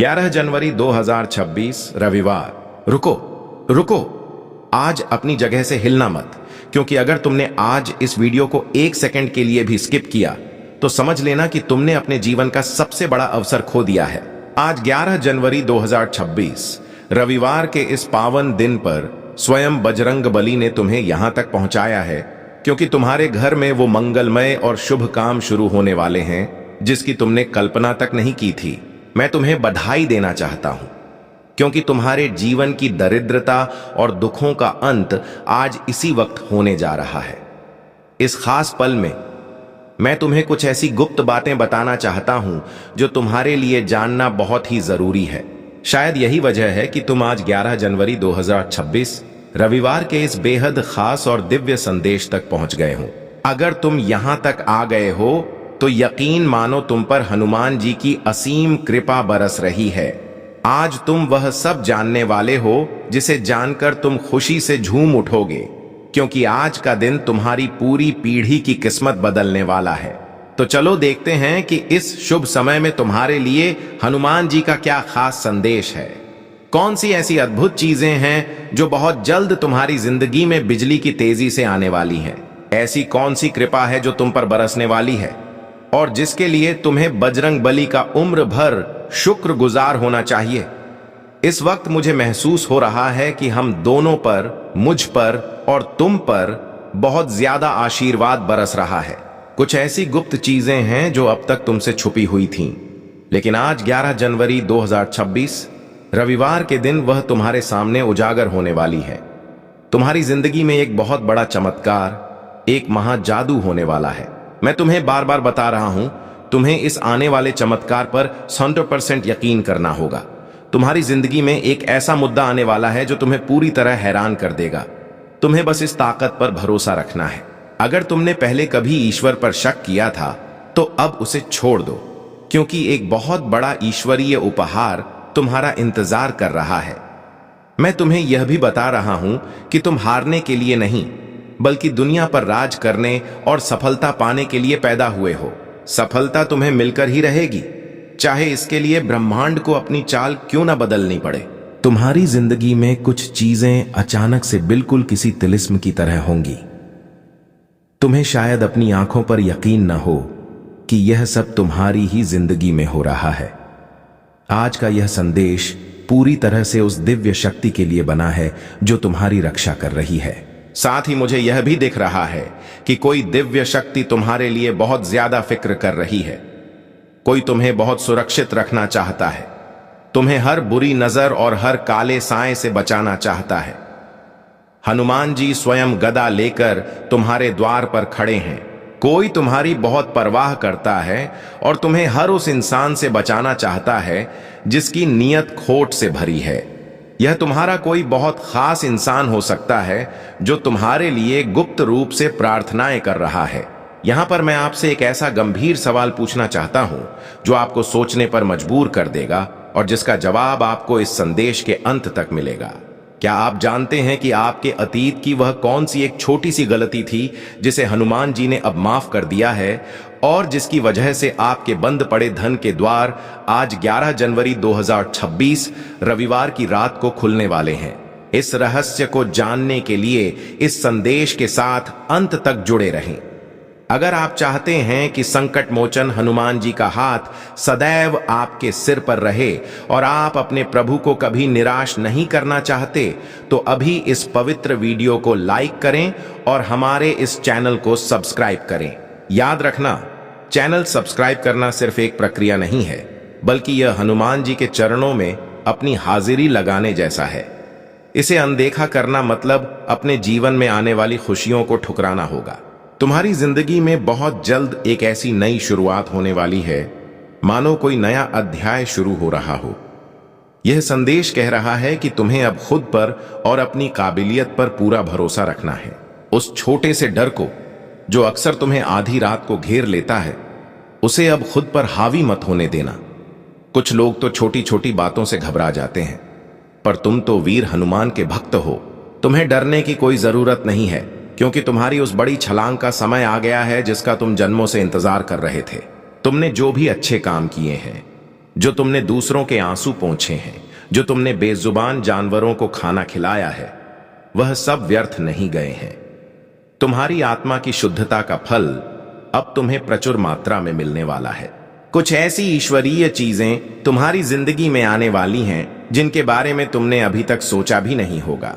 11 जनवरी 2026 रविवार। रुको रुको, आज अपनी जगह से हिलना मत, क्योंकि अगर तुमने आज इस वीडियो को 1 सेकंड के लिए भी स्किप किया तो समझ लेना कि तुमने अपने जीवन का सबसे बड़ा अवसर खो दिया है। आज 11 जनवरी 2026 रविवार के इस पावन दिन पर स्वयं बजरंग बली ने तुम्हें यहां तक पहुंचाया है, क्योंकि तुम्हारे घर में वो मंगलमय और शुभ काम शुरू होने वाले हैं जिसकी तुमने कल्पना तक नहीं की थी। मैं तुम्हें बधाई देना चाहता हूं, क्योंकि तुम्हारे जीवन की दरिद्रता और दुखों का अंत आज इसी वक्त होने जा रहा है। इस खास पल में मैं तुम्हें कुछ ऐसी गुप्त बातें बताना चाहता हूं जो तुम्हारे लिए जानना बहुत ही जरूरी है। शायद यही वजह है कि तुम आज 11 जनवरी 2026 रविवार के इस बेहद खास और दिव्य संदेश तक पहुंच गए हो। अगर तुम यहां तक आ गए हो तो यकीन मानो तुम पर हनुमान जी की असीम कृपा बरस रही है। आज तुम वह सब जानने वाले हो जिसे जानकर तुम खुशी से झूम उठोगे, क्योंकि आज का दिन तुम्हारी पूरी पीढ़ी की किस्मत बदलने वाला है। तो चलो देखते हैं कि इस शुभ समय में तुम्हारे लिए हनुमान जी का क्या खास संदेश है। कौन सी ऐसी अद्भुत चीजें हैं जो बहुत जल्द तुम्हारी जिंदगी में बिजली की तेजी से आने वाली हैं। ऐसी कौन सी कृपा है जो तुम पर बरसने वाली है और जिसके लिए तुम्हें बजरंग बली का उम्र भर शुक्रगुजार होना चाहिए। इस वक्त मुझे महसूस हो रहा है कि हम दोनों पर, मुझ पर और तुम पर बहुत ज्यादा आशीर्वाद बरस रहा है। कुछ ऐसी गुप्त चीजें हैं जो अब तक तुमसे छुपी हुई थीं, लेकिन आज 11 जनवरी 2026 रविवार के दिन वह तुम्हारे सामने उजागर होने वाली है। तुम्हारी जिंदगी में एक बहुत बड़ा चमत्कार, एक महाजादू होने वाला है। मैं तुम्हें बार बार बता रहा हूं, तुम्हें इस आने वाले चमत्कार पर 100% यकीन करना होगा। तुम्हारी जिंदगी में एक ऐसा मुद्दा आने वाला है जो तुम्हें पूरी तरह हैरान कर देगा। तुम्हें बस इस ताकत पर भरोसा रखना है। अगर तुमने पहले कभी ईश्वर पर शक किया था तो अब उसे छोड़ दो, क्योंकि एक बहुत बड़ा ईश्वरीय उपहार तुम्हारा इंतजार कर रहा है। मैं तुम्हें यह भी बता रहा हूं कि तुम हारने के लिए नहीं, बल्कि दुनिया पर राज करने और सफलता पाने के लिए पैदा हुए हो। सफलता तुम्हें मिलकर ही रहेगी, चाहे इसके लिए ब्रह्मांड को अपनी चाल क्यों ना बदलनी पड़े। तुम्हारी जिंदगी में कुछ चीजें अचानक से बिल्कुल किसी तिलिस्म की तरह होंगी। तुम्हें शायद अपनी आंखों पर यकीन न हो कि यह सब तुम्हारी ही जिंदगी में हो रहा है। आज का यह संदेश पूरी तरह से उस दिव्य शक्ति के लिए बना है जो तुम्हारी रक्षा कर रही है। साथ ही मुझे यह भी दिख रहा है कि कोई दिव्य शक्ति तुम्हारे लिए बहुत ज्यादा फिक्र कर रही है। कोई तुम्हें बहुत सुरक्षित रखना चाहता है, तुम्हें हर बुरी नजर और हर काले साए से बचाना चाहता है। हनुमान जी स्वयं गदा लेकर तुम्हारे द्वार पर खड़े हैं। कोई तुम्हारी बहुत परवाह करता है और तुम्हें हर उस इंसान से बचाना चाहता है जिसकी नीयत खोट से भरी है। यह तुम्हारा कोई बहुत खास इंसान हो सकता है जो तुम्हारे लिए गुप्त रूप से प्रार्थनाएं कर रहा है। यहां पर मैं आपसे एक ऐसा गंभीर सवाल पूछना चाहता हूं जो आपको सोचने पर मजबूर कर देगा और जिसका जवाब आपको इस संदेश के अंत तक मिलेगा। क्या आप जानते हैं कि आपके अतीत की वह कौन सी एक छोटी सी गलती थी जिसे हनुमान जी ने अब माफ कर दिया है और जिसकी वजह से आपके बंद पड़े धन के द्वार आज 11 जनवरी 2026 रविवार की रात को खुलने वाले हैं। इस रहस्य को जानने के लिए इस संदेश के साथ अंत तक जुड़े रहें। अगर आप चाहते हैं कि संकट मोचन हनुमान जी का हाथ सदैव आपके सिर पर रहे और आप अपने प्रभु को कभी निराश नहीं करना चाहते, तो अभी इस पवित्र वीडियो को लाइक करें और हमारे इस चैनल को सब्सक्राइब करें। याद रखना, चैनल सब्सक्राइब करना सिर्फ एक प्रक्रिया नहीं है, बल्कि यह हनुमान जी के चरणों में अपनी हाजिरी लगाने जैसा है। इसे अनदेखा करना मतलब अपने जीवन में आने वाली खुशियों को ठुकराना होगा। तुम्हारी जिंदगी में बहुत जल्द एक ऐसी नई शुरुआत होने वाली है, मानो कोई नया अध्याय शुरू हो रहा हो। यह संदेश कह रहा है कि तुम्हें अब खुद पर और अपनी काबिलियत पर पूरा भरोसा रखना है। उस छोटे से डर को जो अक्सर तुम्हें आधी रात को घेर लेता है, उसे अब खुद पर हावी मत होने देना। कुछ लोग तो छोटी छोटी बातों से घबरा जाते हैं, पर तुम तो वीर हनुमान के भक्त हो। तुम्हें डरने की कोई जरूरत नहीं है, क्योंकि तुम्हारी उस बड़ी छलांग का समय आ गया है जिसका तुम जन्मों से इंतजार कर रहे थे। तुमने जो भी अच्छे काम किए हैं, जो तुमने दूसरों के आंसू पोंछे हैं, जो तुमने बेजुबान जानवरों को खाना खिलाया है, वह सब व्यर्थ नहीं गए हैं। तुम्हारी आत्मा की शुद्धता का फल अब तुम्हें प्रचुर मात्रा में मिलने वाला है। कुछ ऐसी ईश्वरीय चीजें तुम्हारी जिंदगी में आने वाली हैं जिनके बारे में तुमने अभी तक सोचा भी नहीं होगा।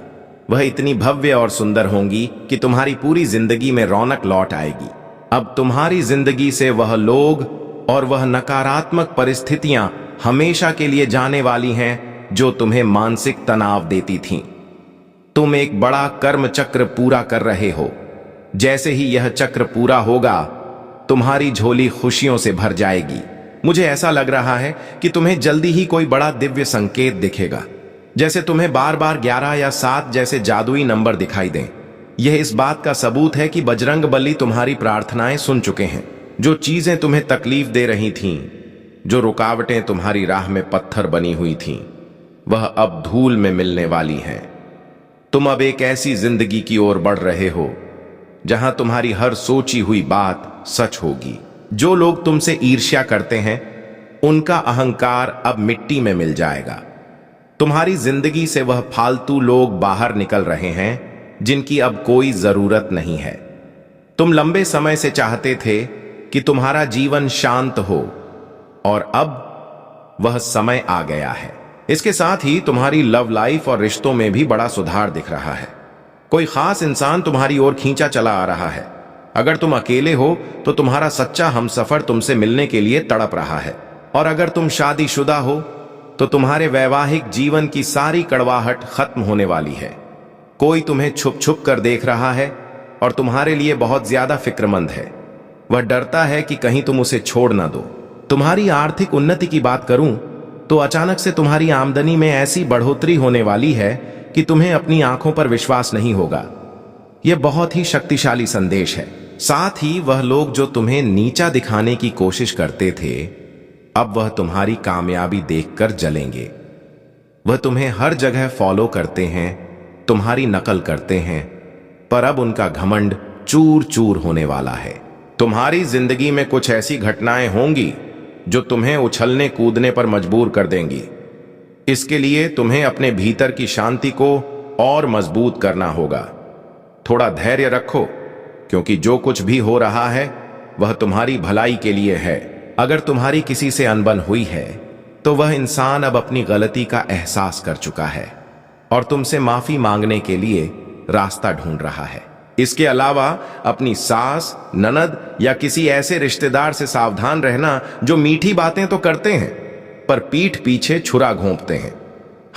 वह इतनी भव्य और सुंदर होंगी कि तुम्हारी पूरी जिंदगी में रौनक लौट आएगी। अब तुम्हारी जिंदगी से वह लोग और वह नकारात्मक परिस्थितियां हमेशा के लिए जाने वाली हैं जो तुम्हें मानसिक तनाव देती थीं। तुम एक बड़ा कर्म चक्र पूरा कर रहे हो। जैसे ही यह चक्र पूरा होगा, तुम्हारी झोली खुशियों से भर जाएगी। मुझे ऐसा लग रहा है कि तुम्हें जल्दी ही कोई बड़ा दिव्य संकेत दिखेगा, जैसे तुम्हें बार बार 11 या 7 जैसे जादुई नंबर दिखाई दें। यह इस बात का सबूत है कि बजरंग बली तुम्हारी प्रार्थनाएं सुन चुके हैं। जो चीजें तुम्हें तकलीफ दे रही थीं, जो रुकावटें तुम्हारी राह में पत्थर बनी हुई थीं, वह अब धूल में मिलने वाली हैं। तुम अब एक ऐसी जिंदगी की ओर बढ़ रहे हो जहां तुम्हारी हर सोची हुई बात सच होगी। जो लोग तुमसे ईर्ष्या करते हैं, उनका अहंकार अब मिट्टी में मिल जाएगा। तुम्हारी जिंदगी से वह फालतू लोग बाहर निकल रहे हैं जिनकी अब कोई जरूरत नहीं है। तुम लंबे समय से चाहते थे कि तुम्हारा जीवन शांत हो, और अब वह समय आ गया है। इसके साथ ही तुम्हारी लव लाइफ और रिश्तों में भी बड़ा सुधार दिख रहा है। कोई खास इंसान तुम्हारी ओर खींचा चला आ रहा है। अगर तुम अकेले हो तो तुम्हारा सच्चा हमसफर तुमसे मिलने के लिए तड़प रहा है, और अगर तुम शादीशुदा हो तो तुम्हारे वैवाहिक जीवन की सारी कड़वाहट खत्म होने वाली है। कोई तुम्हें छुप छुप कर देख रहा है और तुम्हारे लिए बहुत ज्यादा फिक्रमंद है। वह डरता है कि कहीं तुम उसे छोड़ ना दो। तुम्हारी आर्थिक उन्नति की बात करूं तो अचानक से तुम्हारी आमदनी में ऐसी बढ़ोतरी होने वाली है कि तुम्हें अपनी आंखों पर विश्वास नहीं होगा। यह बहुत ही शक्तिशाली संदेश है। साथ ही वह लोग जो तुम्हें नीचा दिखाने की कोशिश करते थे, अब वह तुम्हारी कामयाबी देखकर जलेंगे। वह तुम्हें हर जगह फॉलो करते हैं, तुम्हारी नकल करते हैं, पर अब उनका घमंड चूर चूर होने वाला है। तुम्हारी जिंदगी में कुछ ऐसी घटनाएं होंगी जो तुम्हें उछलने कूदने पर मजबूर कर देंगी। इसके लिए तुम्हें अपने भीतर की शांति को और मजबूत करना होगा। थोड़ा धैर्य रखो, क्योंकि जो कुछ भी हो रहा है वह तुम्हारी भलाई के लिए है। अगर तुम्हारी किसी से अनबन हुई है तो वह इंसान अब अपनी गलती का एहसास कर चुका है और तुमसे माफी मांगने के लिए रास्ता ढूंढ रहा है। इसके अलावा अपनी सास, ननद या किसी ऐसे रिश्तेदार से सावधान रहना जो मीठी बातें तो करते हैं पर पीठ पीछे छुरा घोंपते हैं।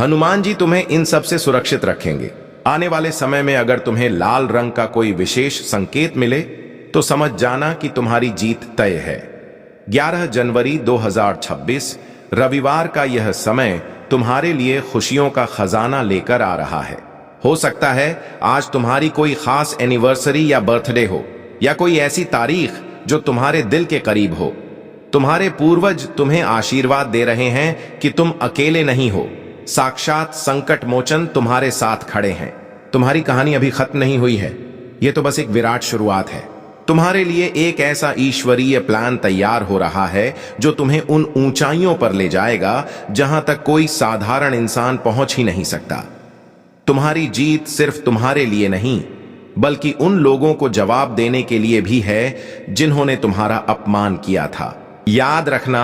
हनुमान जी तुम्हें इन सब से सुरक्षित रखेंगे। आने वाले समय में अगर तुम्हें लाल रंग का कोई विशेष संकेत मिले तो समझ जाना कि तुम्हारी जीत तय है। 11 जनवरी 2026 रविवार का यह समय तुम्हारे लिए खुशियों का खजाना लेकर आ रहा है। हो सकता है आज तुम्हारी कोई खास एनिवर्सरी या बर्थडे हो, या कोई ऐसी तारीख जो तुम्हारे दिल के करीब हो। तुम्हारे पूर्वज तुम्हें आशीर्वाद दे रहे हैं कि तुम अकेले नहीं हो। साक्षात संकट मोचन तुम्हारे साथ खड़े हैं। तुम्हारी कहानी अभी खत्म नहीं हुई है, यह तो बस एक विराट शुरुआत है। तुम्हारे लिए एक ऐसा ईश्वरीय प्लान तैयार हो रहा है जो तुम्हें उन ऊंचाइयों पर ले जाएगा जहां तक कोई साधारण इंसान पहुंच ही नहीं सकता। तुम्हारी जीत सिर्फ तुम्हारे लिए नहीं, बल्कि उन लोगों को जवाब देने के लिए भी है जिन्होंने तुम्हारा अपमान किया था। याद रखना,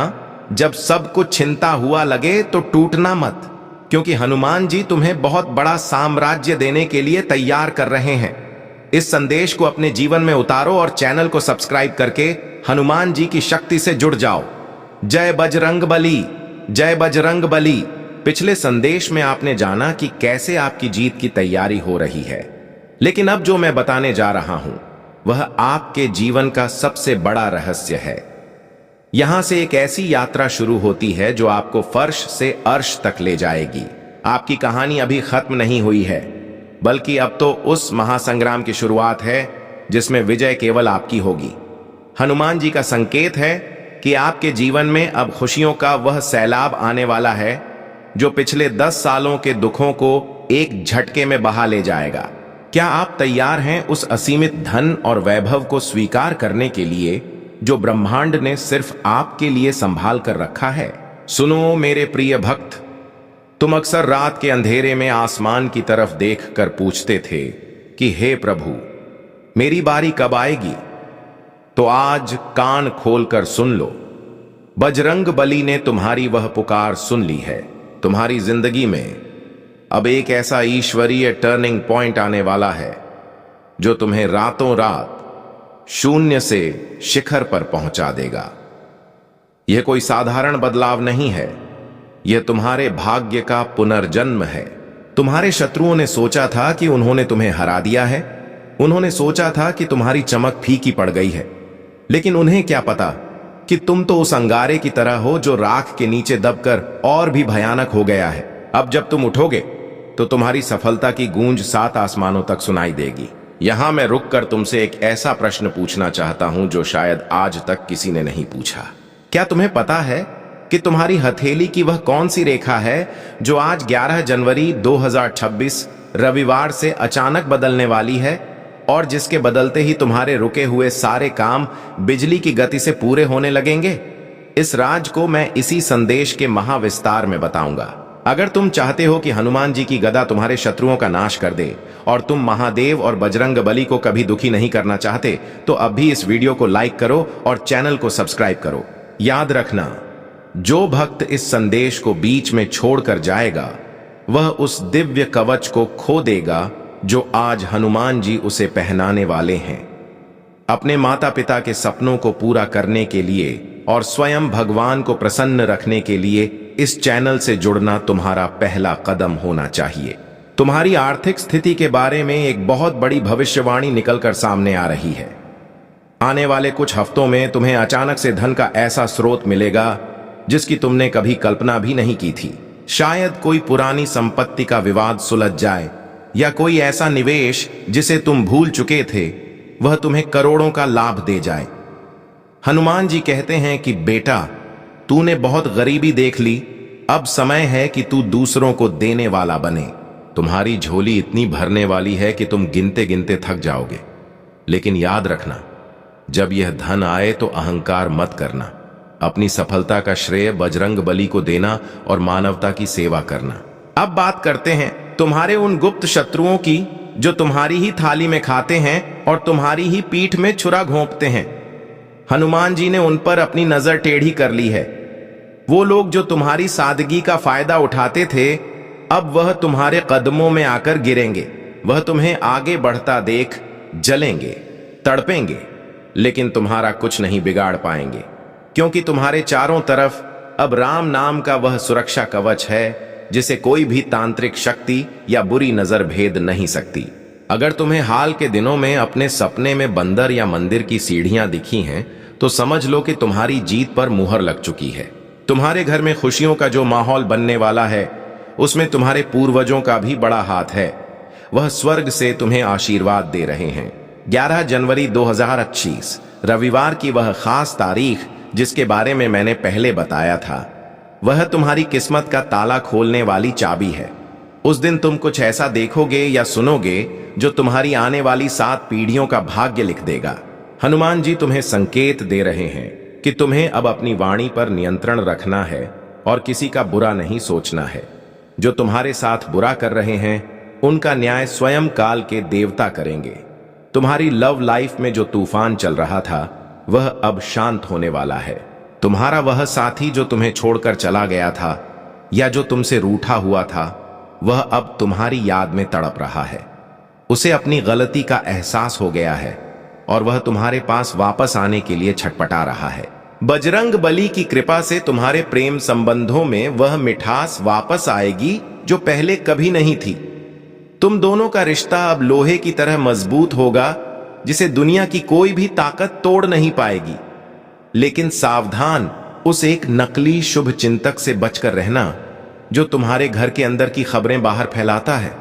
जब सब कुछ छिनता हुआ लगे तो टूटना मत, क्योंकि हनुमान जी तुम्हें बहुत बड़ा साम्राज्य देने के लिए तैयार कर रहे हैं। इस संदेश को अपने जीवन में उतारो और चैनल को सब्सक्राइब करके हनुमान जी की शक्ति से जुड़ जाओ। जय बजरंग बली, जय बजरंग बली। पिछले संदेश में आपने जाना कि कैसे आपकी जीत की तैयारी हो रही है, लेकिन अब जो मैं बताने जा रहा हूं वह आपके जीवन का सबसे बड़ा रहस्य है। यहां से एक ऐसी यात्रा शुरू होती है जो आपको फर्श से अर्श तक ले जाएगी। आपकी कहानी अभी खत्म नहीं हुई है, बल्कि अब तो उस महासंग्राम की शुरुआत है जिसमें विजय केवल आपकी होगी। हनुमान जी का संकेत है कि आपके जीवन में अब खुशियों का वह सैलाब आने वाला है जो पिछले 10 सालों के दुखों को एक झटके में बहा ले जाएगा। क्या आप तैयार हैं उस असीमित धन और वैभव को स्वीकार करने के लिए जो ब्रह्मांड ने सिर्फ आपके लिए संभाल कर रखा है? सुनो मेरे प्रिय भक्त, तुम अक्सर रात के अंधेरे में आसमान की तरफ देखकर पूछते थे कि हे प्रभु, मेरी बारी कब आएगी। तो आज कान खोलकर सुन लो, बजरंग बली ने तुम्हारी वह पुकार सुन ली है। तुम्हारी जिंदगी में अब एक ऐसा ईश्वरीय टर्निंग पॉइंट आने वाला है जो तुम्हें रातों रात शून्य से शिखर पर पहुंचा देगा। यह कोई साधारण बदलाव नहीं है, यह तुम्हारे भाग्य का पुनर्जन्म है। तुम्हारे शत्रुओं ने सोचा था कि उन्होंने तुम्हें हरा दिया है, उन्होंने सोचा था कि तुम्हारी चमक फीकी पड़ गई है, लेकिन उन्हें क्या पता कि तुम तो उस अंगारे की तरह हो जो राख के नीचे दबकर और भी भयानक हो गया है। अब जब तुम उठोगे तो तुम्हारी सफलता की गूंज 7 आसमानों तक सुनाई देगी। यहां मैं रुककर तुमसे एक ऐसा प्रश्न पूछना चाहता हूं जो शायद आज तक किसी ने नहीं पूछा। क्या तुम्हें पता है कि तुम्हारी हथेली की वह कौन सी रेखा है जो आज 11 जनवरी 2026 रविवार से अचानक बदलने वाली है और जिसके बदलते ही तुम्हारे रुके हुए सारे काम बिजली की गति से पूरे होने लगेंगे? इस राज को मैं इसी संदेश के महाविस्तार में बताऊंगा। अगर तुम चाहते हो कि हनुमान जी की गदा तुम्हारे शत्रुओं का नाश कर दे और तुम महादेव और बजरंग बली को कभी दुखी नहीं करना चाहते, तो अभी इस वीडियो को लाइक करो और चैनल को सब्सक्राइब करो। याद रखना, जो भक्त इस संदेश को बीच में छोड़कर जाएगा वह उस दिव्य कवच को खो देगा जो आज हनुमान जी उसे पहनाने वाले हैं। अपने माता पिता के सपनों को पूरा करने के लिए और स्वयं भगवान को प्रसन्न रखने के लिए इस चैनल से जुड़ना तुम्हारा पहला कदम होना चाहिए। तुम्हारी आर्थिक स्थिति के बारे में एक बहुत बड़ी भविष्यवाणी निकलकर सामने आ रही है। आने वाले कुछ हफ्तों में तुम्हें अचानक से धन का ऐसा स्रोत मिलेगा जिसकी तुमने कभी कल्पना भी नहीं की थी। शायद कोई पुरानी संपत्ति का विवाद सुलझ जाए या कोई ऐसा निवेश जिसे तुम भूल चुके थे वह तुम्हें करोड़ों का लाभ दे जाए। हनुमान जी कहते हैं कि बेटा, तूने बहुत गरीबी देख ली, अब समय है कि तू दूसरों को देने वाला बने। तुम्हारी झोली इतनी भरने वाली है कि तुम गिनते गिनते थक जाओगे। लेकिन याद रखना, जब यह धन आए तो अहंकार मत करना। अपनी सफलता का श्रेय बजरंग बली को देना और मानवता की सेवा करना। अब बात करते हैं तुम्हारे उन गुप्त शत्रुओं की जो तुम्हारी ही थाली में खाते हैं और तुम्हारी ही पीठ में छुरा घोंपते हैं। हनुमान जी ने उन पर अपनी नजर टेढ़ी कर ली है। वो लोग जो तुम्हारी सादगी का फायदा उठाते थे, अब वह तुम्हारे कदमों में आकर गिरेंगे। वह तुम्हें आगे बढ़ता देख जलेंगे, तड़पेंगे, लेकिन तुम्हारा कुछ नहीं बिगाड़ पाएंगे, क्योंकि तुम्हारे चारों तरफ अब राम नाम का वह सुरक्षा कवच है जिसे कोई भी तांत्रिक शक्ति या बुरी नजर भेद नहीं सकती। अगर तुम्हें हाल के दिनों में अपने सपने में बंदर या मंदिर की सीढ़ियां दिखी हैं, तो समझ लो कि तुम्हारी जीत पर मुहर लग चुकी है। तुम्हारे घर में खुशियों का जो माहौल बनने वाला है, उसमें तुम्हारे पूर्वजों का भी बड़ा हाथ है। वह स्वर्ग से तुम्हें आशीर्वाद दे रहे हैं। 11 जनवरी 2025 रविवार की वह खास तारीख जिसके बारे में मैंने पहले बताया था, वह तुम्हारी किस्मत का ताला खोलने वाली चाबी है। उस दिन तुम कुछ ऐसा देखोगे या सुनोगे जो तुम्हारी आने वाली 7 पीढ़ियों का भाग्य लिख देगा। हनुमान जी तुम्हें संकेत दे रहे हैं कि तुम्हें अब अपनी वाणी पर नियंत्रण रखना है और किसी का बुरा नहीं सोचना है। जो तुम्हारे साथ बुरा कर रहे हैं उनका न्याय स्वयं काल के देवता करेंगे। तुम्हारी लव लाइफ में जो तूफान चल रहा था वह अब शांत होने वाला है। तुम्हारा वह साथी जो तुम्हें छोड़कर चला गया था या जो तुमसे रूठा हुआ था, वह अब तुम्हारी याद में तड़प रहा है। उसे अपनी गलती का एहसास हो गया है और वह तुम्हारे पास वापस आने के लिए छटपटा रहा है। बजरंग बली की कृपा से तुम्हारे प्रेम संबंधों में वह मिठास वापस आएगी जो पहले कभी नहीं थी। तुम दोनों का रिश्ता अब लोहे की तरह मजबूत होगा जिसे दुनिया की कोई भी ताकत तोड़ नहीं पाएगी। लेकिन सावधान उस एक नकली शुभ चिंतक से बचकर रहना जो तुम्हारे घर के अंदर की खबरें बाहर फैलाता है।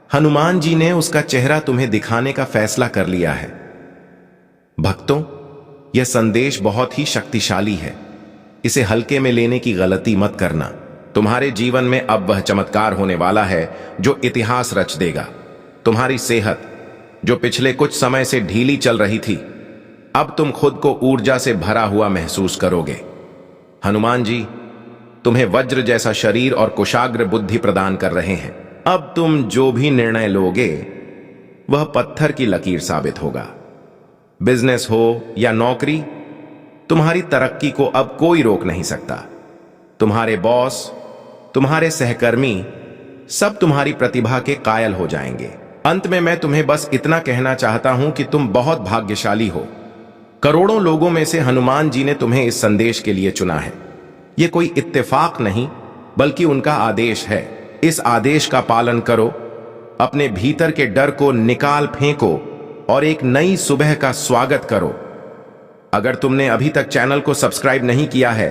हनुमान जी ने उसका चेहरा तुम्हें दिखाने का फैसला कर लिया है। भक्तों, यह संदेश बहुत ही शक्तिशाली है। इसे हल्के में लेने की गलती मत करना। तुम्हारे जीवन में अब वह चमत्कार होने वाला है जो इतिहास रच देगा। तुम्हारी सेहत जो पिछले कुछ समय से ढीली चल रही थी, अब तुम खुद को ऊर्जा से भरा हुआ महसूस करोगे। हनुमान जी तुम्हें वज्र जैसा शरीर और कुशाग्र बुद्धि प्रदान कर रहे हैं। अब तुम जो भी निर्णय लोगे वह पत्थर की लकीर साबित होगा। बिजनेस हो या नौकरी, तुम्हारी तरक्की को अब कोई रोक नहीं सकता। तुम्हारे बॉस, तुम्हारे सहकर्मी सब तुम्हारी प्रतिभा के कायल हो जाएंगे। अंत में मैं तुम्हें बस इतना कहना चाहता हूं कि तुम बहुत भाग्यशाली हो। करोड़ों लोगों में से हनुमान जी ने तुम्हें इस संदेश के लिए चुना है। यह कोई इत्तेफाक नहीं बल्कि उनका आदेश है। इस आदेश का पालन करो, अपने भीतर के डर को निकाल फेंको और एक नई सुबह का स्वागत करो। अगर तुमने अभी तक चैनल को सब्सक्राइब नहीं किया है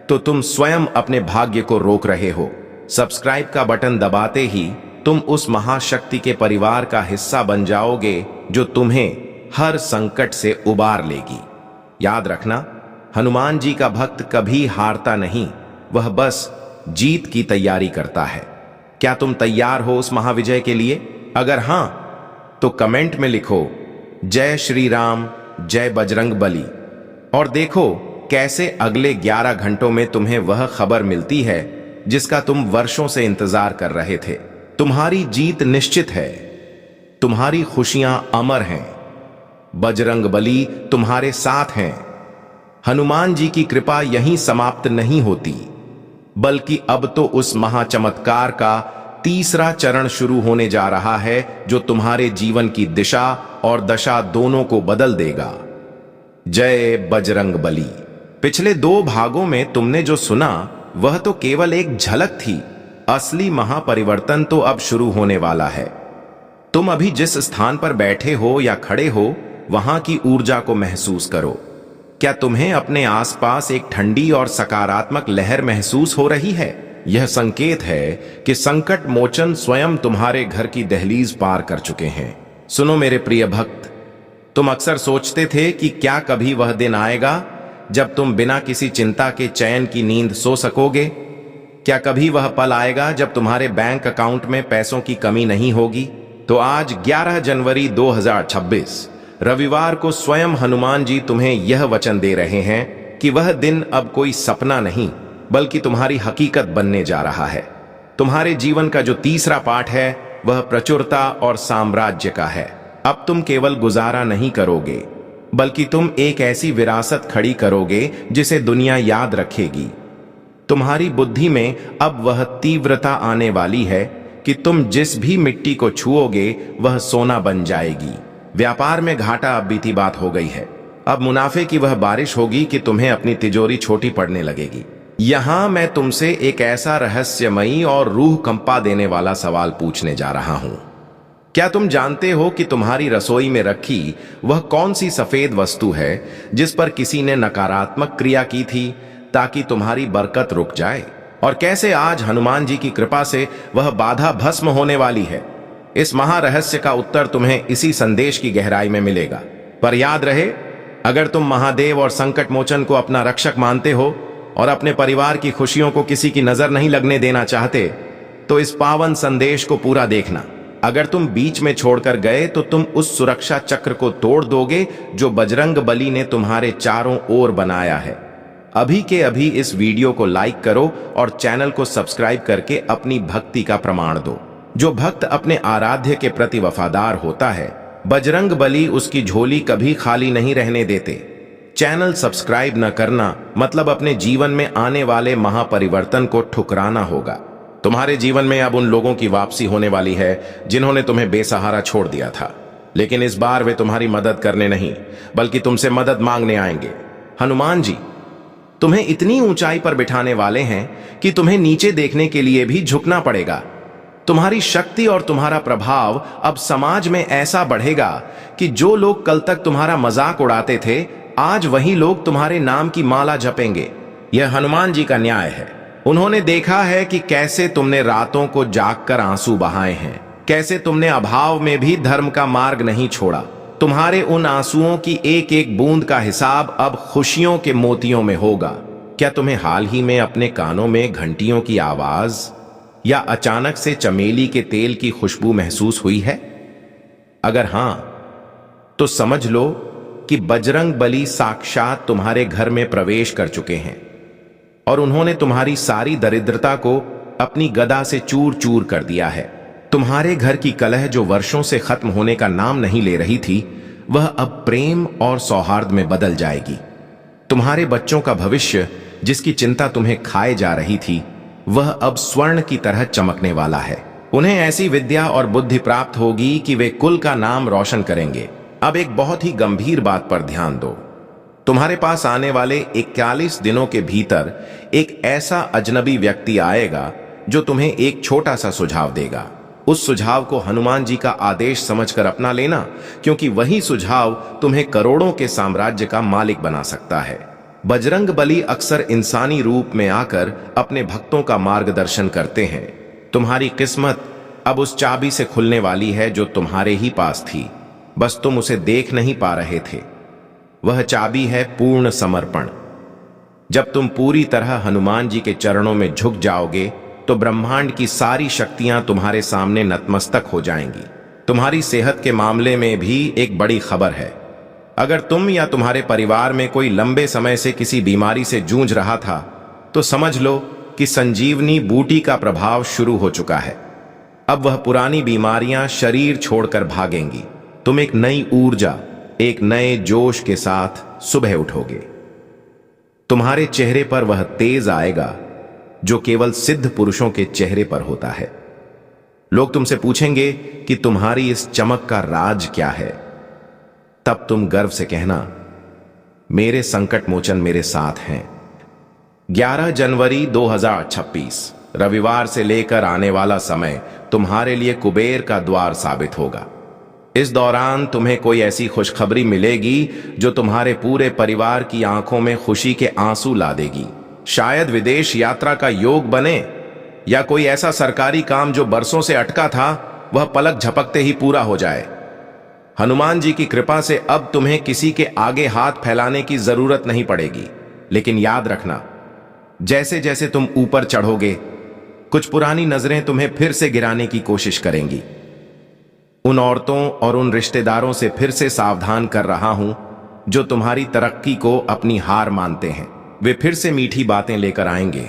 तो तुम स्वयं अपने भाग्य को रोक रहे हो। सब्सक्राइब का बटन दबाते ही तुम उस महाशक्ति के परिवार का हिस्सा बन जाओगे जो तुम्हें हर संकट से उबार लेगी। याद रखना, हनुमान जी का भक्त कभी हारता नहीं, वह बस जीत की तैयारी करता है। क्या तुम तैयार हो उस महाविजय के लिए? अगर हां तो कमेंट में लिखो जय श्री राम, जय बजरंग बली, और देखो कैसे अगले 11 घंटों में तुम्हें वह खबर मिलती है जिसका तुम वर्षों से इंतजार कर रहे थे। तुम्हारी जीत निश्चित है, तुम्हारी खुशियां अमर हैं, बजरंग बली तुम्हारे साथ हैं। हनुमान जी की कृपा यहीं समाप्त नहीं होती, बल्कि अब तो उस महाचमत्कार का तीसरा चरण शुरू होने जा रहा है जो तुम्हारे जीवन की दिशा और दशा दोनों को बदल देगा। जय बजरंग बली। पिछले 2 भागों में तुमने जो सुना वह तो केवल एक झलक थी। असली महापरिवर्तन तो अब शुरू होने वाला है। तुम अभी जिस स्थान पर बैठे हो या खड़े हो वहां की ऊर्जा को महसूस करो। क्या तुम्हें अपने आसपास एक ठंडी और सकारात्मक लहर महसूस हो रही है? यह संकेत है कि संकट मोचन स्वयं तुम्हारे घर की दहलीज पार कर चुके हैं। सुनो मेरे प्रिय भक्त, तुम अक्सर सोचते थे कि क्या कभी वह दिन आएगा जब तुम बिना किसी चिंता के चैन की नींद सो सकोगे? क्या कभी वह पल आएगा जब तुम्हारे बैंक अकाउंट में पैसों की कमी नहीं होगी? तो आज 11 जनवरी 2026 रविवार को स्वयं हनुमान जी तुम्हें यह वचन दे रहे हैं कि वह दिन अब कोई सपना नहीं बल्कि तुम्हारी हकीकत बनने जा रहा है। तुम्हारे जीवन का जो तीसरा पाठ है वह प्रचुरता और साम्राज्य का है। अब तुम केवल गुजारा नहीं करोगे बल्कि तुम एक ऐसी विरासत खड़ी करोगे जिसे दुनिया याद रखेगी। तुम्हारी बुद्धि में अब वह तीव्रता आने वाली है कि तुम जिस भी मिट्टी को छुओगे वह सोना बन जाएगी। व्यापार में घाटा अब बीती बात हो गई है। अब मुनाफे की वह बारिश होगी कि तुम्हें अपनी तिजोरी छोटी पड़ने लगेगी। यहां मैं तुमसे एक ऐसा रहस्यमयी और रूह कंपा देने वाला सवाल पूछने जा रहा हूं। क्या तुम जानते हो कि तुम्हारी रसोई में रखी वह कौन सी सफेद वस्तु है जिस पर किसी ने नकारात्मक क्रिया की थी ताकि तुम्हारी बरकत रुक जाए? और कैसे आज हनुमान जी की कृपा से वह बाधा भस्म होने वाली है? इस महारहस्य का उत्तर तुम्हें इसी संदेश की गहराई में मिलेगा। पर याद रहे, अगर तुम महादेव और संकट मोचन को अपना रक्षक मानते हो और अपने परिवार की खुशियों को किसी की नजर नहीं लगने देना चाहते तो इस पावन संदेश को पूरा देखना। अगर तुम बीच में छोड़कर गए तो तुम उस सुरक्षा चक्र को तोड़ दोगे जो बजरंग बली ने तुम्हारे चारों ओर बनाया है। अभी के अभी इस वीडियो को लाइक करो और चैनल को सब्सक्राइब करके अपनी भक्ति का प्रमाण दो। जो भक्त अपने आराध्य के प्रति वफादार होता है, बजरंग बली उसकी झोली कभी खाली नहीं रहने देते। चैनल सब्सक्राइब न करना मतलब अपने जीवन में आने वाले महापरिवर्तन को ठुकराना होगा। तुम्हारे जीवन में अब उन लोगों की वापसी होने वाली है जिन्होंने तुम्हें बेसहारा छोड़ दिया था, लेकिन इस बार वे तुम्हारी मदद करने नहीं बल्कि तुमसे मदद मांगने आएंगे। हनुमान जी तुम्हें इतनी ऊंचाई पर बिठाने वाले हैं कि तुम्हें नीचे देखने के लिए भी झुकना पड़ेगा। तुम्हारी शक्ति और तुम्हारा प्रभाव अब समाज में ऐसा बढ़ेगा कि जो लोग कल तक तुम्हारा मजाक उड़ाते थे, आज वही लोग तुम्हारे नाम की माला जपेंगे। यह हनुमान जी का न्याय है। उन्होंने देखा है कि कैसे तुमने रातों को जागकर आंसू बहाए हैं, कैसे तुमने अभाव में भी धर्म का मार्ग नहीं छोड़ा। तुम्हारे उन आंसुओं की एक एक बूंद का हिसाब अब खुशियों के मोतियों में होगा। क्या तुम्हें हाल ही में अपने कानों में घंटियों की आवाज या अचानक से चमेली के तेल की खुशबू महसूस हुई है? अगर हां, तो समझ लो कि बजरंग बली साक्षात तुम्हारे घर में प्रवेश कर चुके हैं। और उन्होंने तुम्हारी सारी दरिद्रता को अपनी गदा से चूर चूर कर दिया है। तुम्हारे घर की कलह जो वर्षों से खत्म होने का नाम नहीं ले रही थी, वह अब प्रेम और सौहार्द में बदल जाएगी। तुम्हारे बच्चों का भविष्य जिसकी चिंता तुम्हें खाए जा रही थी, वह अब स्वर्ण की तरह चमकने वाला है। उन्हें ऐसी विद्या और बुद्धि प्राप्त होगी कि वे कुल का नाम रोशन करेंगे। अब एक बहुत ही गंभीर बात पर ध्यान दो। तुम्हारे पास आने वाले 41 दिनों के भीतर एक ऐसा अजनबी व्यक्ति आएगा जो तुम्हें एक छोटा सा सुझाव देगा। उस सुझाव को हनुमान जी का आदेश समझकर अपना लेना, क्योंकि वही सुझाव तुम्हें करोड़ों के साम्राज्य का मालिक बना सकता है। बजरंग बली अक्सर इंसानी रूप में आकर अपने भक्तों का मार्गदर्शन करते हैं। तुम्हारी किस्मत अब उस चाबी से खुलने वाली है जो तुम्हारे ही पास थी, बस तुम उसे देख नहीं पा रहे थे। वह चाबी है पूर्ण समर्पण। जब तुम पूरी तरह हनुमान जी के चरणों में झुक जाओगे तो ब्रह्मांड की सारी शक्तियां तुम्हारे सामने नतमस्तक हो जाएंगी। तुम्हारी सेहत के मामले में भी एक बड़ी खबर है। अगर तुम या तुम्हारे परिवार में कोई लंबे समय से किसी बीमारी से जूझ रहा था, तो समझ लो कि संजीवनी बूटी का प्रभाव शुरू हो चुका है। अब वह पुरानी बीमारियां शरीर छोड़कर भागेंगी। तुम एक नई ऊर्जा, एक नए जोश के साथ सुबह उठोगे। तुम्हारे चेहरे पर वह तेज आएगा जो केवल सिद्ध पुरुषों के चेहरे पर होता है। लोग तुमसे पूछेंगे कि तुम्हारी इस चमक का राज क्या है। तब तुम गर्व से कहना, मेरे संकट मोचन मेरे साथ हैं। 11 जनवरी 2026 रविवार से लेकर आने वाला समय तुम्हारे लिए कुबेर का द्वार साबित होगा। इस दौरान तुम्हें कोई ऐसी खुशखबरी मिलेगी जो तुम्हारे पूरे परिवार की आंखों में खुशी के आंसू ला देगी। शायद विदेश यात्रा का योग बने, या कोई ऐसा सरकारी काम जो बरसों से अटका था वह पलक झपकते ही पूरा हो जाए। हनुमान जी की कृपा से अब तुम्हें किसी के आगे हाथ फैलाने की जरूरत नहीं पड़ेगी। लेकिन याद रखना, जैसे जैसे तुम ऊपर चढ़ोगे, कुछ पुरानी नजरें तुम्हें फिर से गिराने की कोशिश करेंगी। उन औरतों और उन रिश्तेदारों से फिर से सावधान कर रहा हूं जो तुम्हारी तरक्की को अपनी हार मानते हैं। वे फिर से मीठी बातें लेकर आएंगे,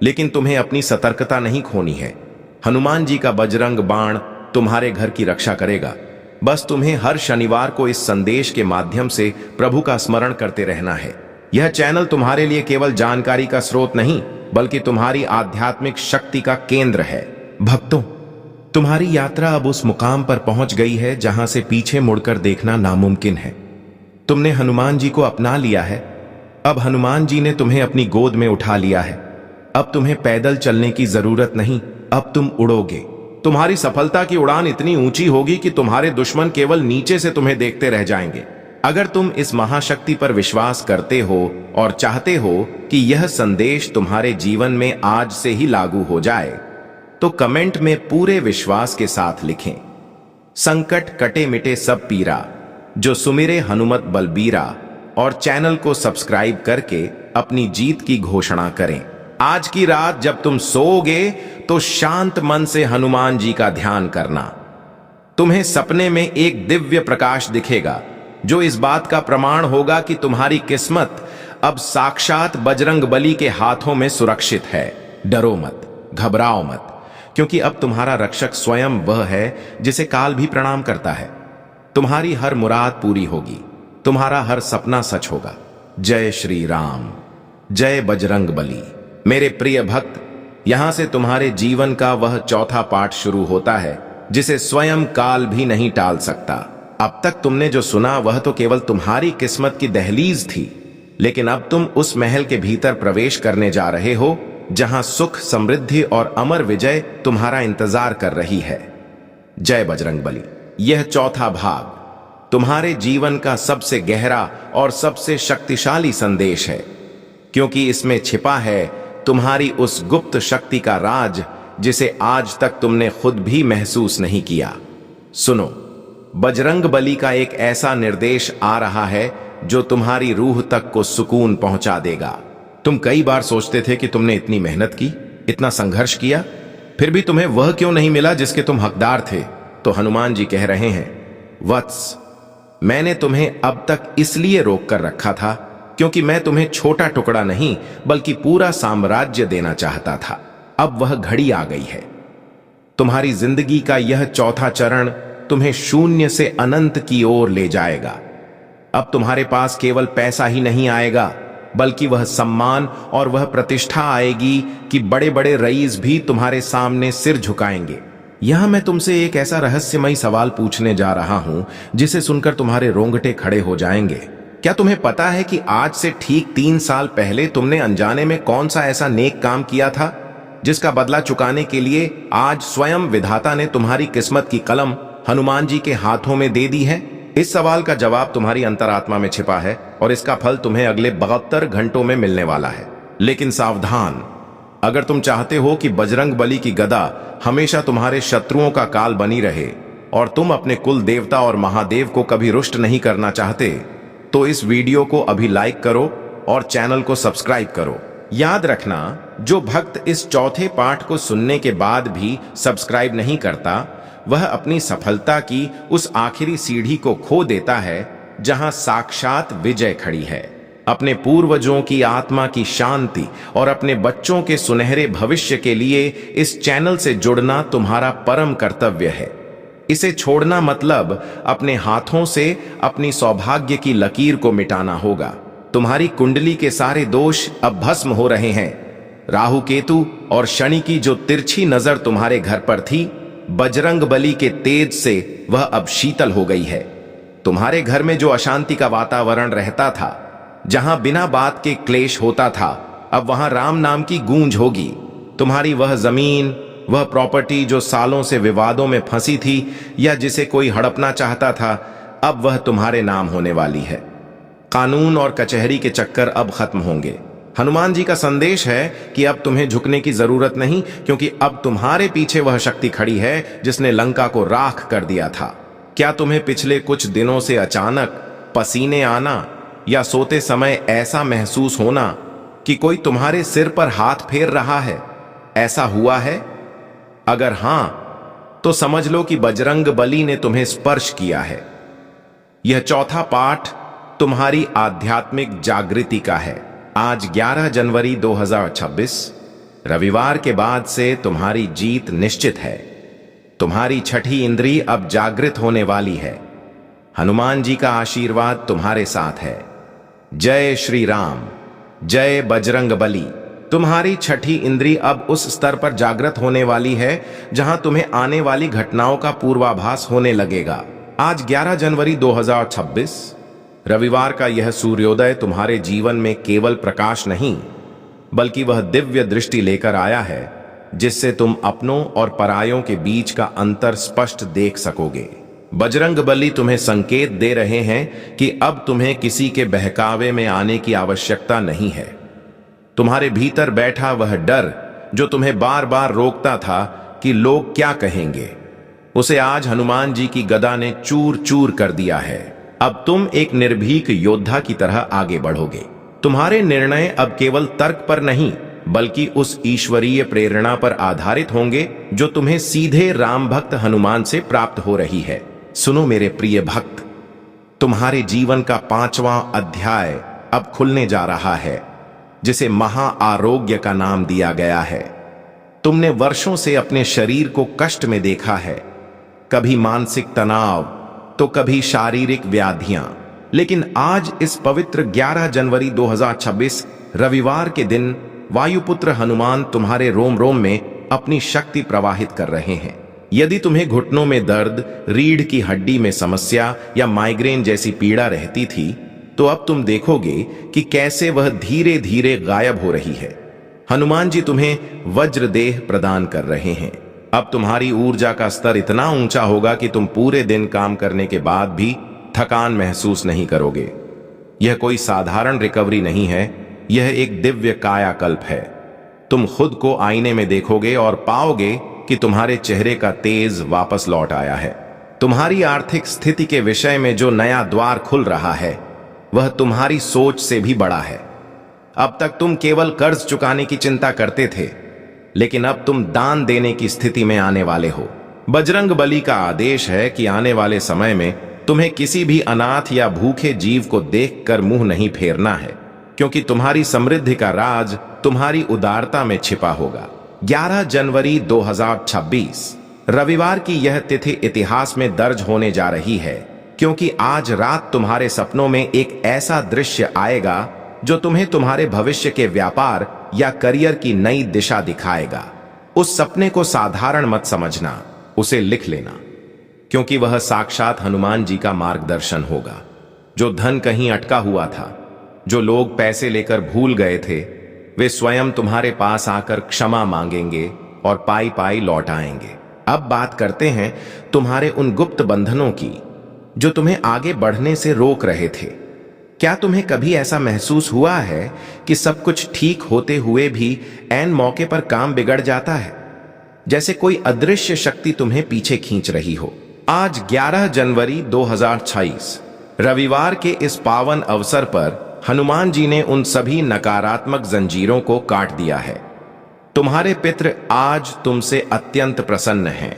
लेकिन तुम्हें अपनी सतर्कता नहीं खोनी है। हनुमान जी का बजरंग बाण तुम्हारे घर की रक्षा करेगा। बस तुम्हें हर शनिवार को इस संदेश के माध्यम से प्रभु का स्मरण करते रहना है। यह चैनल तुम्हारे लिए केवल जानकारी का स्रोत नहीं, बल्कि तुम्हारी आध्यात्मिक शक्ति का केंद्र है। भक्तों, तुम्हारी यात्रा अब उस मुकाम पर पहुंच गई है जहां से पीछे मुड़कर देखना नामुमकिन है। तुमने हनुमान जी को अपना लिया है। अब हनुमान जी ने तुम्हें अपनी गोद में उठा लिया है। अब तुम्हें पैदल चलने की जरूरत नहीं, अब तुम उड़ोगे। तुम्हारी सफलता की उड़ान इतनी ऊंची होगी कि तुम्हारे दुश्मन केवल नीचे से तुम्हें देखते रह जाएंगे। अगर तुम इस महाशक्ति पर विश्वास करते हो और चाहते हो कि यह संदेश तुम्हारे जीवन में आज से ही लागू हो जाए, तो कमेंट में पूरे विश्वास के साथ लिखें, संकट कटे मिटे सब पीरा, जो सुमिरे हनुमत बलबीरा, और चैनल को सब्सक्राइब करके अपनी जीत की घोषणा करें। आज की रात जब तुम सोओगे तो शांत मन से हनुमान जी का ध्यान करना। तुम्हें सपने में एक दिव्य प्रकाश दिखेगा जो इस बात का प्रमाण होगा कि तुम्हारी किस्मत अब साक्षात बजरंग बली के हाथों में सुरक्षित है। डरो मत, घबराओ मत, क्योंकि अब तुम्हारा रक्षक स्वयं वह है जिसे काल भी प्रणाम करता है। तुम्हारी हर मुराद पूरी होगी, तुम्हारा हर सपना सच होगा। जय श्री राम, जय बजरंग बली। मेरे प्रिय भक्त, यहां से तुम्हारे जीवन का वह चौथा पाठ शुरू होता है जिसे स्वयं काल भी नहीं टाल सकता। अब तक तुमने जो सुना वह तो केवल तुम्हारी किस्मत की दहलीज थी, लेकिन अब तुम उस महल के भीतर प्रवेश करने जा रहे हो जहां सुख, समृद्धि और अमर विजय तुम्हारा इंतजार कर रही है। जय बजरंग बली। यह चौथा भाग तुम्हारे जीवन का सबसे गहरा और सबसे शक्तिशाली संदेश है, क्योंकि इसमें छिपा है तुम्हारी उस गुप्त शक्ति का राज जिसे आज तक तुमने खुद भी महसूस नहीं किया। सुनो, बजरंग बली का एक ऐसा निर्देश आ रहा है जो तुम्हारी रूह तक को सुकून पहुंचा देगा। तुम कई बार सोचते थे कि तुमने इतनी मेहनत की, इतना संघर्ष किया, फिर भी तुम्हें वह क्यों नहीं मिला जिसके तुम हकदार थे। तो हनुमान जी कह रहे हैं, वत्स, मैंने तुम्हें अब तक इसलिए रोक कर रखा था क्योंकि मैं तुम्हें छोटा टुकड़ा नहीं बल्कि पूरा साम्राज्य देना चाहता था। अब वह घड़ी आ गई है। तुम्हारी जिंदगी का यह चौथा चरण तुम्हें शून्य से अनंत की ओर ले जाएगा। अब तुम्हारे पास केवल पैसा ही नहीं आएगा बल्कि वह सम्मान और वह प्रतिष्ठा आएगी कि बड़े बड़े रईस भी तुम्हारे सामने सिर झुकाएंगे। यहां मैं तुमसे एक ऐसा रहस्यमयी सवाल पूछने जा रहा हूं जिसे सुनकर तुम्हारे रोंगटे खड़े हो जाएंगे। क्या तुम्हें पता है कि आज से ठीक 3 साल पहले तुमने अनजाने में कौन सा ऐसा नेक काम किया था जिसका बदला चुकाने के लिए आज स्वयं विधाता ने तुम्हारी किस्मत की कलम हनुमान जी के हाथों में दे दी है? इस सवाल का जवाब तुम्हारी अंतरात्मा में छिपा है और इसका फल तुम्हें अगले 72 घंटों में मिलने वाला है। लेकिन सावधान, अगर तुम चाहते हो कि बजरंग बली की गदा हमेशा तुम्हारे शत्रुओं का काल बनी रहे और तुम अपने कुल देवता और महादेव को कभी रुष्ट नहीं करना चाहते, तो इस वीडियो को अभी लाइक करो और चैनल को सब्सक्राइब करो। याद रखना, जो भक्त इस चौथे पाठ को सुनने के बाद भी सब्सक्राइब नहीं करता, वह अपनी सफलता की उस आखिरी सीढ़ी को खो देता है जहां साक्षात विजय खड़ी है। अपने पूर्वजों की आत्मा की शांति और अपने बच्चों के सुनहरे भविष्य के लिए इस चैनल से जुड़ना तुम्हारा परम कर्तव्य है। इसे छोड़ना मतलब अपने हाथों से अपनी सौभाग्य की लकीर को मिटाना होगा। तुम्हारी कुंडली के सारे दोष अब भस्म हो रहे हैं। राहु केतु और शनि की जो तिरछी नजर तुम्हारे घर पर थी, बजरंग बली के तेज से वह अब शीतल हो गई है। तुम्हारे घर में जो अशांति का वातावरण रहता था, जहां बिना बात के क्लेश होता था, अब वहां राम नाम की गूंज होगी। तुम्हारी वह जमीन, वह प्रॉपर्टी जो सालों से विवादों में फंसी थी या जिसे कोई हड़पना चाहता था, अब वह तुम्हारे नाम होने वाली है। कानून और कचहरी के चक्कर अब खत्म होंगे। हनुमान जी का संदेश है कि अब तुम्हें झुकने की जरूरत नहीं, क्योंकि अब तुम्हारे पीछे वह शक्ति खड़ी है जिसने लंका को राख कर दिया था। क्या तुम्हें पिछले कुछ दिनों से अचानक पसीने आना या सोते समय ऐसा महसूस होना कि कोई तुम्हारे सिर पर हाथ फेर रहा है, ऐसा हुआ है? अगर हां, तो समझ लो कि बजरंग बली ने तुम्हें स्पर्श किया है। यह चौथा पाठ तुम्हारी आध्यात्मिक जागृति का है। आज 11 जनवरी 2026 रविवार के बाद से तुम्हारी जीत निश्चित है। तुम्हारी छठी इंद्री अब जागृत होने वाली है। हनुमान जी का आशीर्वाद तुम्हारे साथ है। जय श्री राम, जय बजरंग बली। तुम्हारी छठी इंद्री अब उस स्तर पर जागृत होने वाली है जहां तुम्हें आने वाली घटनाओं का पूर्वाभास होने लगेगा। आज 11 जनवरी 2026 रविवार का यह सूर्योदय तुम्हारे जीवन में केवल प्रकाश नहीं बल्कि वह दिव्य दृष्टि लेकर आया है जिससे तुम अपनों और परायों के बीच का अंतर स्पष्ट देख सकोगे। बजरंग बली तुम्हें संकेत दे रहे हैं कि अब तुम्हें किसी के बहकावे में आने की आवश्यकता नहीं है। तुम्हारे भीतर बैठा वह डर जो तुम्हें बार बार रोकता था कि लोग क्या कहेंगे, उसे आज हनुमान जी की गदा ने चूर चूर कर दिया है। अब तुम एक निर्भीक योद्धा की तरह आगे बढ़ोगे। तुम्हारे निर्णय अब केवल तर्क पर नहीं बल्कि उस ईश्वरीय प्रेरणा पर आधारित होंगे जो तुम्हें सीधे राम भक्त हनुमान से प्राप्त हो रही है। सुनो मेरे प्रिय भक्त, तुम्हारे जीवन का 5वां अध्याय अब खुलने जा रहा है जिसे महा आरोग्य का नाम दिया गया है। तुमने वर्षों से अपने शरीर को कष्ट में देखा है, कभी मानसिक तनाव तो कभी शारीरिक व्याधियां, लेकिन आज इस पवित्र 11 जनवरी 2026 रविवार के दिन वायुपुत्र हनुमान तुम्हारे रोम रोम में अपनी शक्ति प्रवाहित कर रहे हैं। यदि तुम्हें घुटनों में दर्द, रीढ़ की हड्डी में समस्या या माइग्रेन जैसी पीड़ा रहती थी, तो अब तुम देखोगे कि कैसे वह धीरे धीरे गायब हो रही है। हनुमान जी तुम्हें वज्र देह प्रदान कर रहे हैं। अब तुम्हारी ऊर्जा का स्तर इतना ऊंचा होगा कि तुम पूरे दिन काम करने के बाद भी थकान महसूस नहीं करोगे। यह कोई साधारण रिकवरी नहीं है, यह एक दिव्य कायाकल्प है। तुम खुद को आईने में देखोगे और पाओगे कि तुम्हारे चेहरे का तेज वापस लौट आया है। तुम्हारी आर्थिक स्थिति के विषय में जो नया द्वार खुल रहा है वह तुम्हारी सोच से भी बड़ा है। अब तक तुम केवल कर्ज चुकाने की चिंता करते थे, लेकिन अब तुम दान देने की स्थिति में आने वाले हो। बजरंग बली का आदेश है कि आने वाले समय में तुम्हें किसी भी अनाथ या भूखे जीव को देखकर मुंह नहीं फेरना है। क्योंकि तुम्हारी समृद्धि का राज तुम्हारी उदारता में छिपा होगा। 11 जनवरी 2026 रविवार की यह तिथि इतिहास में दर्ज होने जा रही है, क्योंकि आज रात तुम्हारे सपनों में एक ऐसा दृश्य आएगा जो तुम्हें तुम्हारे भविष्य के व्यापार या करियर की नई दिशा दिखाएगा। उस सपने को साधारण मत समझना, उसे लिख लेना, क्योंकि वह साक्षात हनुमान जी का मार्गदर्शन होगा। जो धन कहीं अटका हुआ था, जो लोग पैसे लेकर भूल गए थे, वे स्वयं तुम्हारे पास आकर क्षमा मांगेंगे और पाई पाई लौट आएंगे। अब बात करते हैं तुम्हारे उन गुप्त बंधनों की जो तुम्हें आगे बढ़ने से रोक रहे थे। क्या तुम्हें कभी ऐसा महसूस हुआ है कि सब कुछ ठीक होते हुए भी ऐन मौके पर काम बिगड़ जाता है, जैसे कोई अदृश्य शक्ति तुम्हें पीछे खींच रही हो? आज 11 जनवरी 2026 रविवार के इस पावन अवसर पर हनुमान जी ने उन सभी नकारात्मक जंजीरों को काट दिया है। तुम्हारे पितृ आज तुमसे अत्यंत प्रसन्न हैं।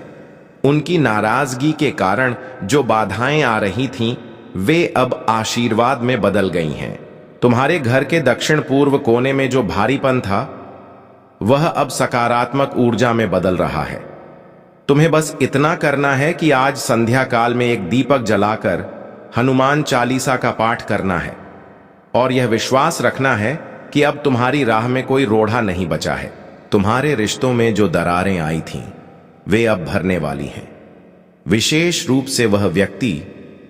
उनकी नाराजगी के कारण जो बाधाएं आ रही थीं, वे अब आशीर्वाद में बदल गई हैं। तुम्हारे घर के दक्षिण पूर्व कोने में जो भारीपन था, वह अब सकारात्मक ऊर्जा में बदल रहा है। तुम्हें बस इतना करना है कि आज संध्या काल में एक दीपक जलाकर हनुमान चालीसा का पाठ करना है और यह विश्वास रखना है कि अब तुम्हारी राह में कोई रोड़ा नहीं बचा है। तुम्हारे रिश्तों में जो दरारें आई थीं, वे अब भरने वाली हैं। विशेष रूप से वह व्यक्ति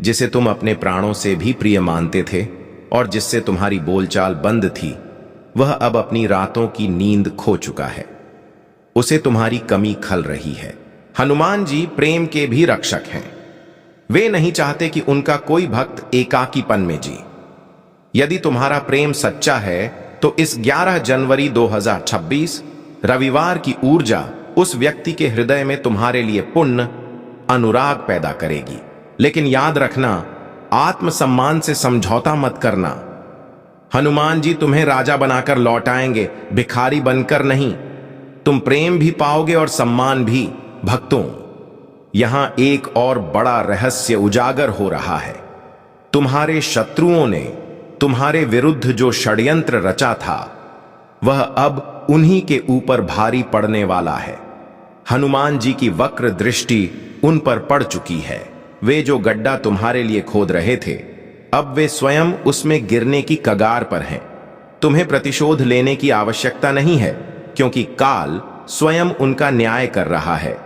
जिसे तुम अपने प्राणों से भी प्रिय मानते थे और जिससे तुम्हारी बोलचाल बंद थी, वह अब अपनी रातों की नींद खो चुका है। उसे तुम्हारी कमी खल रही है। हनुमान जी प्रेम के भी रक्षक हैं। वे नहीं चाहते कि उनका कोई भक्त एकाकीपन में जी। यदि तुम्हारा प्रेम सच्चा है तो इस 11 जनवरी 2026 रविवार की ऊर्जा उस व्यक्ति के हृदय में तुम्हारे लिए पुण्य, अनुराग पैदा करेगी। लेकिन याद रखना, आत्मसम्मान से समझौता मत करना। हनुमान जी तुम्हें राजा बनाकर लौट आएंगे, भिखारी बनकर नहीं। तुम प्रेम भी पाओगे और सम्मान भी। भक्तों, यहां एक और बड़ा रहस्य उजागर हो रहा है। तुम्हारे शत्रुओं ने तुम्हारे विरुद्ध जो षड्यंत्र रचा था, वह अब उन्हीं के ऊपर भारी पड़ने वाला है। हनुमान जी की वक्र दृष्टि उन पर पड़ चुकी है। वे जो गड्ढा तुम्हारे लिए खोद रहे थे, अब वे स्वयं उसमें गिरने की कगार पर हैं। तुम्हें प्रतिशोध लेने की आवश्यकता नहीं है, क्योंकि काल स्वयं उनका न्याय कर रहा है।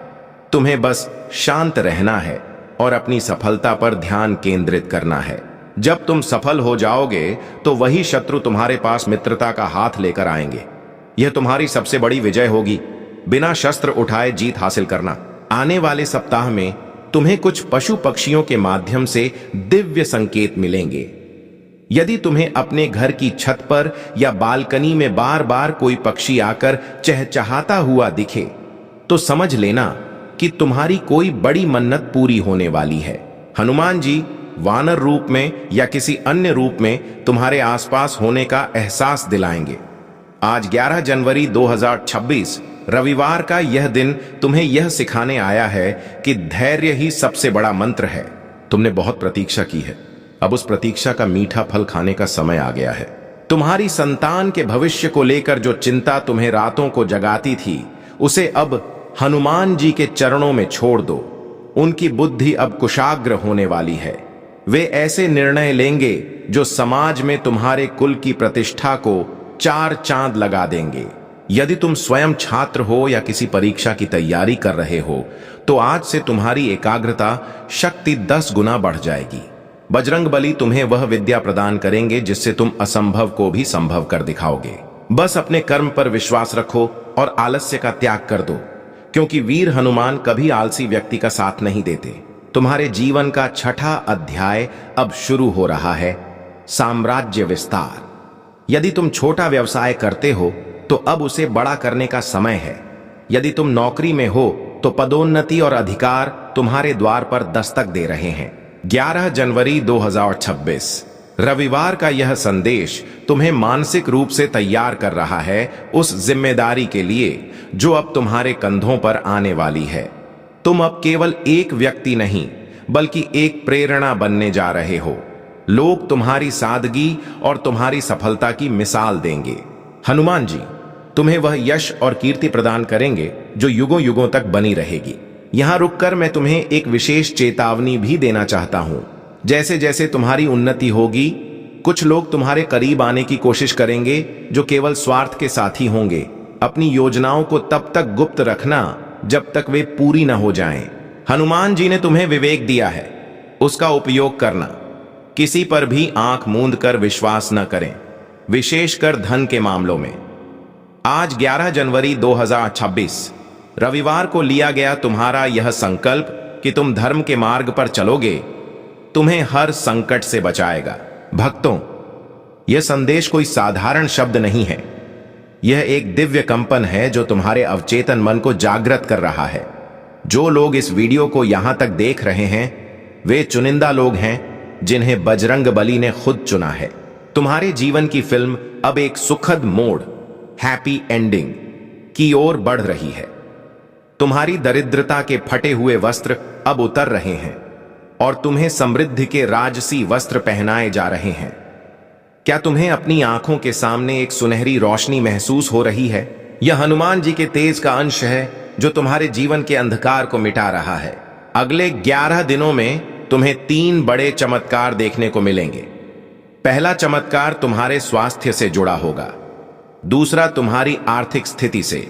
तुम्हें बस शांत रहना है और अपनी सफलता पर ध्यान केंद्रित करना है। जब तुम सफल हो जाओगे तो वही शत्रु तुम्हारे पास मित्रता का हाथ लेकर आएंगे। यह तुम्हारी सबसे बड़ी विजय होगी, बिना शस्त्र उठाए जीत हासिल करना। आने वाले सप्ताह में तुम्हें कुछ पशु पक्षियों के माध्यम से दिव्य संकेत मिलेंगे। यदि तुम्हें अपने घर की छत पर या बालकनी में बार बार कोई पक्षी आकर चहचहाता हुआ दिखे, तो समझ लेना कि तुम्हारी कोई बड़ी मन्नत पूरी होने वाली है। हनुमान जी वानर रूप में या किसी अन्य रूप में तुम्हारे आसपास होने का एहसास दिलाएंगे। आज 11 जनवरी 2026 रविवार का यह दिन तुम्हें यह सिखाने आया है कि धैर्य ही सबसे बड़ा मंत्र है। तुमने बहुत प्रतीक्षा की है, अब उस प्रतीक्षा का मीठा फल खाने का समय आ गया है। तुम्हारी संतान के भविष्य को लेकर जो चिंता तुम्हें रातों को जगाती थी, उसे अब हनुमान जी के चरणों में छोड़ दो। उनकी बुद्धि अब कुशाग्र होने वाली है। वे ऐसे निर्णय लेंगे जो समाज में तुम्हारे कुल की प्रतिष्ठा को 4 चांद लगा देंगे। यदि तुम स्वयं छात्र हो या किसी परीक्षा की तैयारी कर रहे हो, तो आज से तुम्हारी एकाग्रता शक्ति 10 गुना बढ़ जाएगी। बजरंगबली तुम्हें वह विद्या प्रदान करेंगे जिससे तुम असंभव को भी संभव कर दिखाओगे। बस अपने कर्म पर विश्वास रखो और आलस्य का त्याग कर दो, क्योंकि वीर हनुमान कभी आलसी व्यक्ति का साथ नहीं देते। तुम्हारे जीवन का 6ठा अध्याय अब शुरू हो रहा है, साम्राज्य विस्तार। यदि तुम छोटा व्यवसाय करते हो तो अब उसे बड़ा करने का समय है। यदि तुम नौकरी में हो तो पदोन्नति और अधिकार तुम्हारे द्वार पर दस्तक दे रहे हैं। 11 जनवरी 2026 रविवार का यह संदेश तुम्हें मानसिक रूप से तैयार कर रहा है उस जिम्मेदारी के लिए जो अब तुम्हारे कंधों पर आने वाली है। तुम अब केवल एक व्यक्ति नहीं, बल्कि एक प्रेरणा बनने जा रहे हो। लोग तुम्हारी सादगी और तुम्हारी सफलता की मिसाल देंगे। हनुमान जी तुम्हें वह यश और कीर्ति प्रदान करेंगे जो युगों युगों तक बनी रहेगी। यहां रुककर मैं तुम्हें एक विशेष चेतावनी भी देना चाहता हूं। जैसे जैसे तुम्हारी उन्नति होगी, कुछ लोग तुम्हारे करीब आने की कोशिश करेंगे जो केवल स्वार्थ के साथी होंगे। अपनी योजनाओं को तब तक गुप्त रखना जब तक वे पूरी न हो जाएं। हनुमान जी ने तुम्हें विवेक दिया है, उसका उपयोग करना। किसी पर भी आंख मूंद कर विश्वास न करें, विशेषकर धन के मामलों में। आज 11 जनवरी 2026 रविवार को लिया गया तुम्हारा यह संकल्प कि तुम धर्म के मार्ग पर चलोगे, तुम्हें हर संकट से बचाएगा। भक्तों, यह संदेश कोई साधारण शब्द नहीं है। यह एक दिव्य कंपन है जो तुम्हारे अवचेतन मन को जागृत कर रहा है। जो लोग इस वीडियो को यहां तक देख रहे हैं, वे चुनिंदा लोग हैं जिन्हें बजरंग बली ने खुद चुना है। तुम्हारे जीवन की फिल्म अब एक सुखद मोड़, हैप्पी एंडिंग की ओर बढ़ रही है। तुम्हारी दरिद्रता के फटे हुए वस्त्र अब उतर रहे हैं और तुम्हें समृद्धि के राजसी वस्त्र पहनाए जा रहे हैं। क्या तुम्हें अपनी आंखों के सामने एक सुनहरी रोशनी महसूस हो रही है? यह हनुमान जी के तेज का अंश है जो तुम्हारे जीवन के अंधकार को मिटा रहा है। अगले 11 दिनों में तुम्हें 3 बड़े चमत्कार देखने को मिलेंगे। पहला चमत्कार तुम्हारे स्वास्थ्य से जुड़ा होगा, दूसरा तुम्हारी आर्थिक स्थिति से,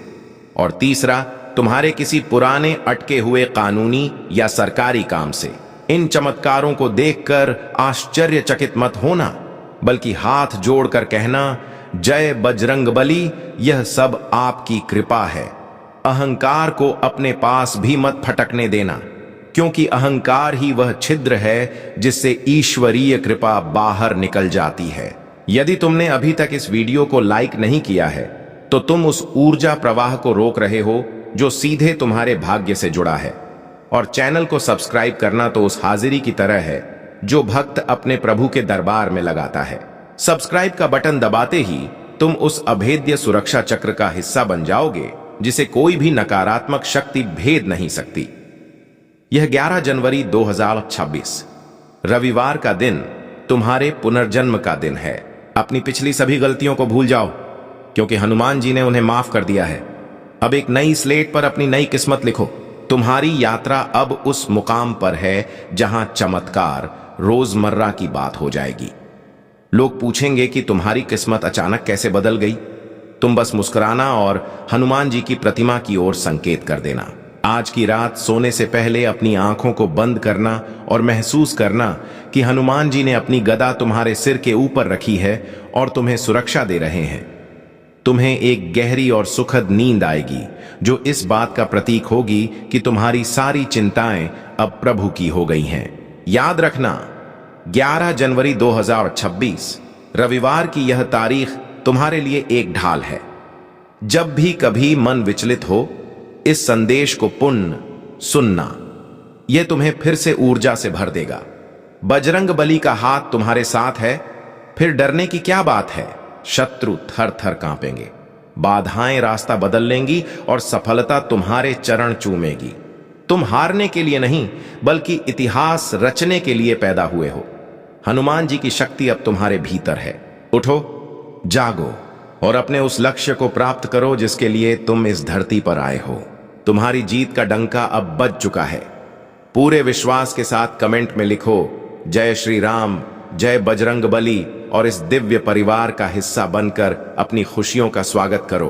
और तीसरा तुम्हारे किसी पुराने अटके हुए कानूनी या सरकारी काम से। इन चमत्कारों को देखकर आश्चर्यचकित मत होना, बल्कि हाथ जोड़कर कहना, जय बजरंग बली, यह सब आपकी कृपा है। अहंकार को अपने पास भी मत फटकने देना, क्योंकि अहंकार ही वह छिद्र है जिससे ईश्वरीय कृपा बाहर निकल जाती है। यदि तुमने अभी तक इस वीडियो को लाइक नहीं किया है, तो तुम उस ऊर्जा प्रवाह को रोक रहे हो जो सीधे तुम्हारे भाग्य से जुड़ा है। और चैनल को सब्सक्राइब करना तो उस हाजिरी की तरह है जो भक्त अपने प्रभु के दरबार में लगाता है। सब्सक्राइब का बटन दबाते ही तुम उस अभेद्य सुरक्षा चक्र का हिस्सा बन जाओगे जिसे कोई भी नकारात्मक शक्ति भेद नहीं सकती। यह 11 जनवरी 2026 रविवार का दिन तुम्हारे पुनर्जन्म का दिन है। अपनी पिछली सभी गलतियों को भूल जाओ, क्योंकि हनुमान जी ने उन्हें माफ कर दिया है। अब एक नई स्लेट पर अपनी नई किस्मत लिखो। तुम्हारी यात्रा अब उस मुकाम पर है जहां चमत्कार रोजमर्रा की बात हो जाएगी। लोग पूछेंगे कि तुम्हारी किस्मत अचानक कैसे बदल गई। तुम बस मुस्कुराना और हनुमान जी की प्रतिमा की ओर संकेत कर देना। आज की रात सोने से पहले अपनी आंखों को बंद करना और महसूस करना कि हनुमान जी ने अपनी गदा तुम्हारे सिर के ऊपर रखी है और तुम्हें सुरक्षा दे रहे हैं। तुम्हें एक गहरी और सुखद नींद आएगी जो इस बात का प्रतीक होगी कि तुम्हारी सारी चिंताएं अब प्रभु की हो गई हैं। याद रखना, 11 जनवरी 2026 रविवार की यह तारीख तुम्हारे लिए एक ढाल है। जब भी कभी मन विचलित हो, इस संदेश को पुण्य सुनना, यह तुम्हें फिर से ऊर्जा से भर देगा। बजरंग बली का हाथ तुम्हारे साथ है, फिर डरने की क्या बात है। शत्रु थर थर कांपेंगे, बाधाएं रास्ता बदल लेंगी और सफलता तुम्हारे चरण चूमेगी। तुम हारने के लिए नहीं, बल्कि इतिहास रचने के लिए पैदा हुए हो। हनुमान जी की शक्ति अब तुम्हारे भीतर है। उठो, जागो और अपने उस लक्ष्य को प्राप्त करो जिसके लिए तुम इस धरती पर आए हो। तुम्हारी जीत का डंका अब बज चुका है। पूरे विश्वास के साथ कमेंट में लिखो, जय श्री राम, जय बजरंग बली, और इस दिव्य परिवार का हिस्सा बनकर अपनी खुशियों का स्वागत करो।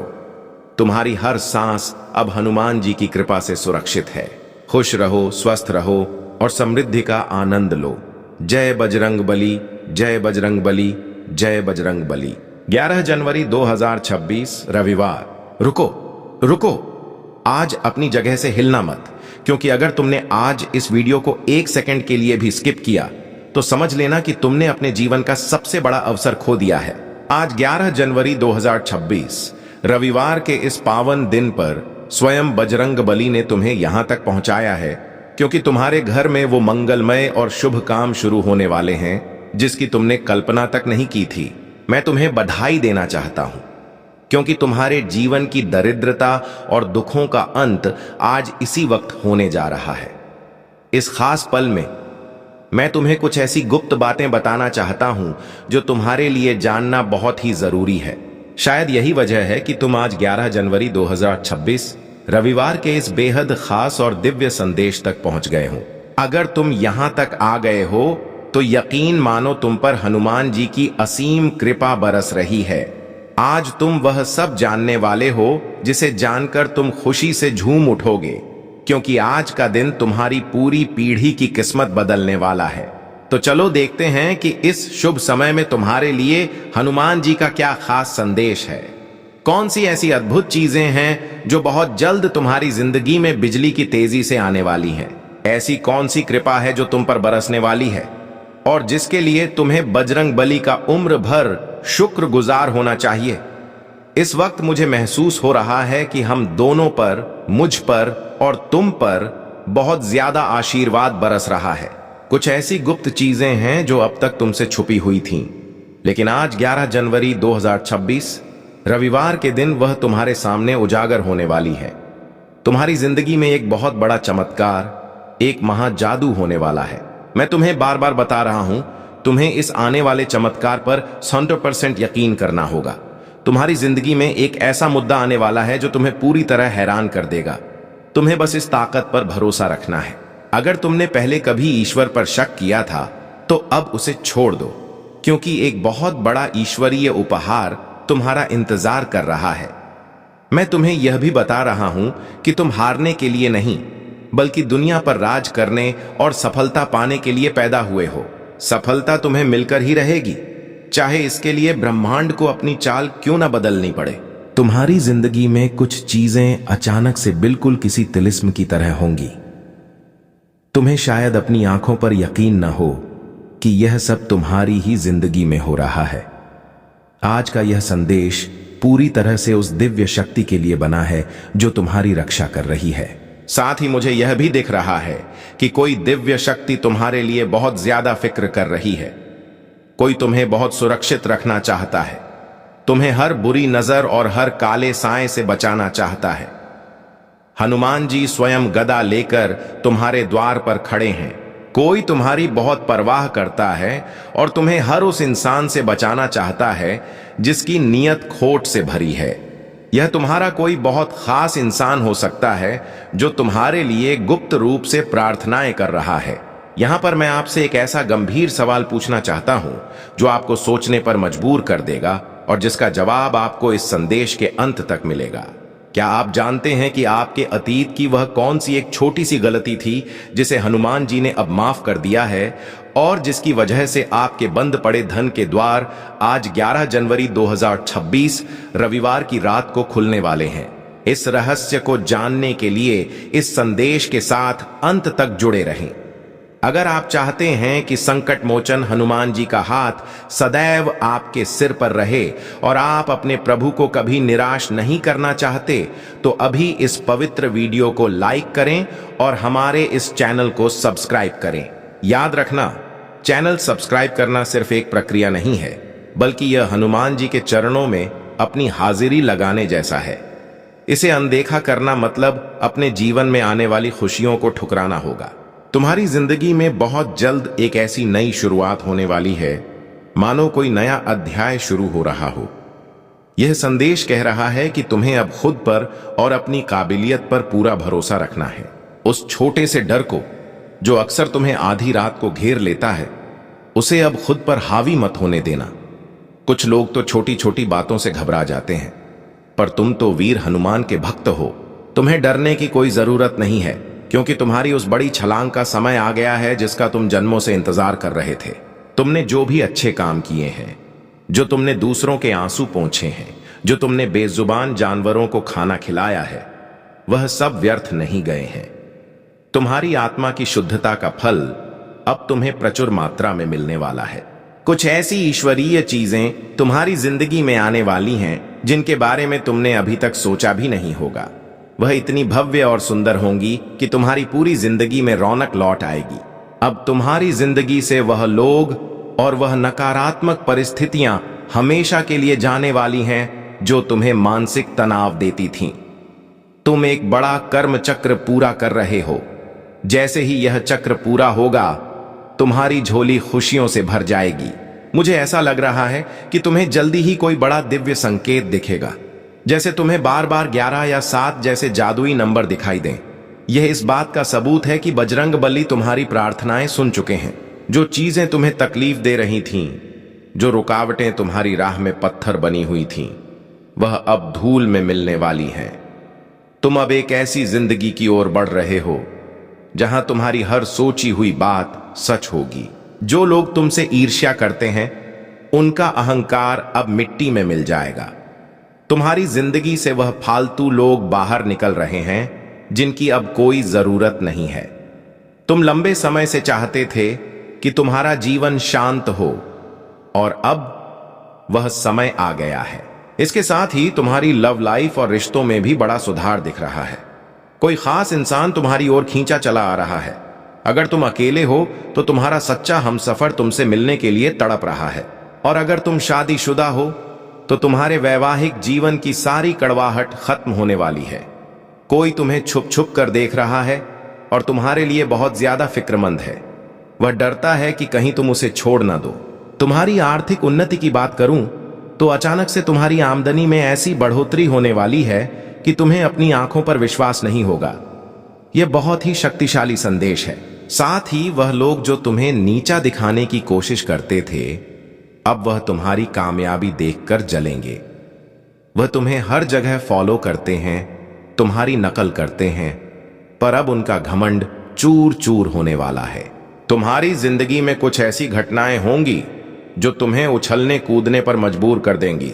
तुम्हारी हर सांस अब हनुमान जी की कृपा से सुरक्षित है। खुश रहो, स्वस्थ रहो और समृद्धि का आनंद लो। जय बजरंग बली, जय बजरंग बली, जय बजरंग बली। 11 जनवरी 2026 रविवार। रुको, आज अपनी जगह से हिलना मत, क्योंकि अगर तुमने आज इस वीडियो को 1 सेकंड के लिए भी स्किप किया तो समझ लेना कि तुमने अपने जीवन का सबसे बड़ा अवसर खो दिया है। आज 11 जनवरी 2026 रविवार के इस पावन दिन पर स्वयं बजरंग बली ने तुम्हें यहां तक पहुंचाया है, क्योंकि तुम्हारे घर में वो मंगलमय और शुभ काम शुरू होने वाले हैं जिसकी तुमने कल्पना तक नहीं की थी। मैं तुम्हें बधाई देना चाहता हूं, क्योंकि तुम्हारे जीवन की दरिद्रता और दुखों का अंत आज इसी वक्त होने जा रहा है। इस खास पल में मैं तुम्हें कुछ ऐसी गुप्त बातें बताना चाहता हूं जो तुम्हारे लिए जानना बहुत ही जरूरी है। शायद यही वजह है कि तुम आज 11 जनवरी 2026 रविवार के इस बेहद खास और दिव्य संदेश तक पहुंच गए हो। अगर तुम यहां तक आ गए हो तो यकीन मानो तुम पर हनुमान जी की असीम कृपा बरस रही है। आज तुम वह सब जानने वाले हो जिसे जानकर तुम खुशी से झूम उठोगे, क्योंकि आज का दिन तुम्हारी पूरी पीढ़ी की किस्मत बदलने वाला है। तो चलो देखते हैं कि इस शुभ समय में तुम्हारे लिए हनुमान जी का क्या खास संदेश है। कौन सी ऐसी अद्भुत चीजें हैं जो बहुत जल्द तुम्हारी जिंदगी में बिजली की तेजी से आने वाली हैं। ऐसी कौन सी कृपा है जो तुम पर बरसने वाली है और जिसके लिए तुम्हें बजरंग बली का उम्र भर शुक्रगुजार होना चाहिए। इस वक्त मुझे महसूस हो रहा है कि हम दोनों पर, मुझ पर और तुम पर बहुत ज्यादा आशीर्वाद बरस रहा है। कुछ ऐसी गुप्त चीजें हैं जो अब तक तुमसे छुपी हुई थीं, लेकिन आज 11 जनवरी 2026 रविवार के दिन वह तुम्हारे सामने उजागर होने वाली है। तुम्हारी जिंदगी में एक बहुत बड़ा चमत्कार, एक महाजादू होने वाला है। मैं तुम्हें बार बार बता रहा हूं, तुम्हें इस आने वाले चमत्कार पर 100% यकीन करना होगा। तुम्हारी जिंदगी में एक ऐसा मुद्दा आने वाला है जो तुम्हें पूरी तरह हैरान कर देगा। तुम्हें बस इस ताकत पर भरोसा रखना है। अगर तुमने पहले कभी ईश्वर पर शक किया था तो अब उसे छोड़ दो, क्योंकि एक बहुत बड़ा ईश्वरीय उपहार तुम्हारा इंतजार कर रहा है। मैं तुम्हें यह भी बता रहा हूं कि तुम हारने के लिए नहीं, बल्कि दुनिया पर राज करने और सफलता पाने के लिए पैदा हुए हो। सफलता तुम्हें मिलकर ही रहेगी, चाहे इसके लिए ब्रह्मांड को अपनी चाल क्यों ना बदलनी पड़े। तुम्हारी जिंदगी में कुछ चीजें अचानक से बिल्कुल किसी तिलिस्म की तरह होंगी। तुम्हें शायद अपनी आंखों पर यकीन न हो कि यह सब तुम्हारी ही जिंदगी में हो रहा है। आज का यह संदेश पूरी तरह से उस दिव्य शक्ति के लिए बना है जो तुम्हारी रक्षा कर रही है। साथ ही मुझे यह भी दिख रहा है कि कोई दिव्य शक्ति तुम्हारे लिए बहुत ज्यादा फिक्र कर रही है। कोई तुम्हें बहुत सुरक्षित रखना चाहता है, तुम्हें हर बुरी नजर और हर काले साए से बचाना चाहता है। हनुमान जी स्वयं गदा लेकर तुम्हारे द्वार पर खड़े हैं। कोई तुम्हारी बहुत परवाह करता है और तुम्हें हर उस इंसान से बचाना चाहता है जिसकी नीयत खोट से भरी है। यह तुम्हारा कोई बहुत खास इंसान हो सकता है जो तुम्हारे लिए गुप्त रूप से प्रार्थनाएं कर रहा है। यहां पर मैं आपसे एक ऐसा गंभीर सवाल पूछना चाहता हूं जो आपको सोचने पर मजबूर कर देगा और जिसका जवाब आपको इस संदेश के अंत तक मिलेगा। क्या आप जानते हैं कि आपके अतीत की वह कौन सी एक छोटी सी गलती थी जिसे हनुमान जी ने अब माफ कर दिया है और जिसकी वजह से आपके बंद पड़े धन के द्वार आज 11 जनवरी 2026 रविवार की रात को खुलने वाले हैं। इस रहस्य को जानने के लिए इस संदेश के साथ अंत तक जुड़े रहें। अगर आप चाहते हैं कि संकट मोचन हनुमान जी का हाथ सदैव आपके सिर पर रहे और आप अपने प्रभु को कभी निराश नहीं करना चाहते, तो अभी इस पवित्र वीडियो को लाइक करें और हमारे इस चैनल को सब्सक्राइब करें। याद रखना, चैनल सब्सक्राइब करना सिर्फ एक प्रक्रिया नहीं है, बल्कि यह हनुमान जी के चरणों में अपनी हाजिरी लगाने जैसा है। इसे अनदेखा करना मतलब अपने जीवन में आने वाली खुशियों को ठुकराना होगा। तुम्हारी जिंदगी में बहुत जल्द एक ऐसी नई शुरुआत होने वाली है, मानो कोई नया अध्याय शुरू हो रहा हो। यह संदेश कह रहा है कि तुम्हें अब खुद पर और अपनी काबिलियत पर पूरा भरोसा रखना है। उस छोटे से डर को जो अक्सर तुम्हें आधी रात को घेर लेता है, उसे अब खुद पर हावी मत होने देना। कुछ लोग तो छोटी छोटी बातों से घबरा जाते हैं, पर तुम तो वीर हनुमान के भक्त हो। तुम्हें डरने की कोई जरूरत नहीं है, क्योंकि तुम्हारी उस बड़ी छलांग का समय आ गया है जिसका तुम जन्मों से इंतजार कर रहे थे। तुमने जो भी अच्छे काम किए हैं, जो तुमने दूसरों के आंसू पोंछे हैं, जो तुमने बेजुबान जानवरों को खाना खिलाया है, वह सब व्यर्थ नहीं गए हैं। तुम्हारी आत्मा की शुद्धता का फल अब तुम्हें प्रचुर मात्रा में मिलने वाला है। कुछ ऐसी ईश्वरीय चीजें तुम्हारी जिंदगी में आने वाली हैं जिनके बारे में तुमने अभी तक सोचा भी नहीं होगा। वह इतनी भव्य और सुंदर होंगी कि तुम्हारी पूरी जिंदगी में रौनक लौट आएगी। अब तुम्हारी जिंदगी से वह लोग और वह नकारात्मक परिस्थितियां हमेशा के लिए जाने वाली हैं जो तुम्हें मानसिक तनाव देती थीं। तुम एक बड़ा कर्म चक्र पूरा कर रहे हो। जैसे ही यह चक्र पूरा होगा, तुम्हारी झोली खुशियों से भर जाएगी। मुझे ऐसा लग रहा है कि तुम्हें जल्दी ही कोई बड़ा दिव्य संकेत दिखेगा, जैसे तुम्हें बार बार 11 या 7 जैसे जादुई नंबर दिखाई दें। यह इस बात का सबूत है कि बजरंग बली तुम्हारी प्रार्थनाएं सुन चुके हैं। जो चीजें तुम्हें तकलीफ दे रही थीं, जो रुकावटें तुम्हारी राह में पत्थर बनी हुई थीं, वह अब धूल में मिलने वाली हैं। तुम अब एक ऐसी जिंदगी की ओर बढ़ रहे हो जहां तुम्हारी हर सोची हुई बात सच होगी। जो लोग तुमसे ईर्ष्या करते हैं, उनका अहंकार अब मिट्टी में मिल जाएगा। तुम्हारी जिंदगी से वह फालतू लोग बाहर निकल रहे हैं जिनकी अब कोई जरूरत नहीं है। तुम लंबे समय से चाहते थे कि तुम्हारा जीवन शांत हो, और अब वह समय आ गया है। इसके साथ ही तुम्हारी लव लाइफ और रिश्तों में भी बड़ा सुधार दिख रहा है। कोई खास इंसान तुम्हारी ओर खींचा चला आ रहा है। अगर तुम अकेले हो तो तुम्हारा सच्चा हमसफर तुमसे मिलने के लिए तड़प रहा है, और अगर तुम शादीशुदा हो तो तुम्हारे वैवाहिक जीवन की सारी कड़वाहट खत्म होने वाली है। कोई तुम्हें छुप छुप कर देख रहा है और तुम्हारे लिए बहुत ज्यादा फिक्रमंद है। वह डरता है कि कहीं तुम उसे छोड़ ना दो। तुम्हारी आर्थिक उन्नति की बात करूं तो अचानक से तुम्हारी आमदनी में ऐसी बढ़ोतरी होने वाली है कि तुम्हें अपनी आंखों पर विश्वास नहीं होगा। यह बहुत ही शक्तिशाली संदेश है। साथ ही वह लोग जो तुम्हें नीचा दिखाने की कोशिश करते थे, अब वह तुम्हारी कामयाबी देखकर जलेंगे। वह तुम्हें हर जगह फॉलो करते हैं, तुम्हारी नकल करते हैं, पर अब उनका घमंड चूर चूर होने वाला है। तुम्हारी जिंदगी में कुछ ऐसी घटनाएं होंगी जो तुम्हें उछलने कूदने पर मजबूर कर देंगी।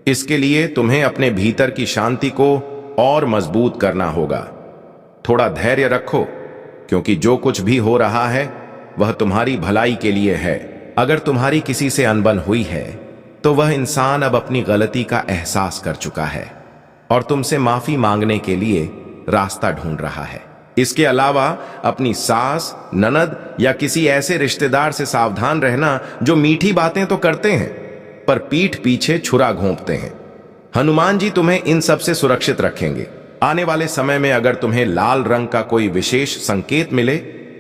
इसके लिए तुम्हें अपने भीतर की शांति को और मजबूत करना होगा। थोड़ा धैर्य रखो, क्योंकि जो कुछ भी हो रहा है वह तुम्हारी भलाई के लिए है। अगर तुम्हारी किसी से अनबन हुई है तो वह इंसान अब अपनी गलती का एहसास कर चुका है और तुमसे माफी मांगने के लिए रास्ता ढूंढ रहा है। इसके अलावा अपनी सास, ननद या किसी ऐसे रिश्तेदार से सावधान रहना जो मीठी बातें तो करते हैं पर पीठ पीछे छुरा घोंपते हैं। हनुमान जी तुम्हें इन सब से सुरक्षित रखेंगे। आने वाले समय में अगर तुम्हें लाल रंग का कोई विशेष संकेत मिले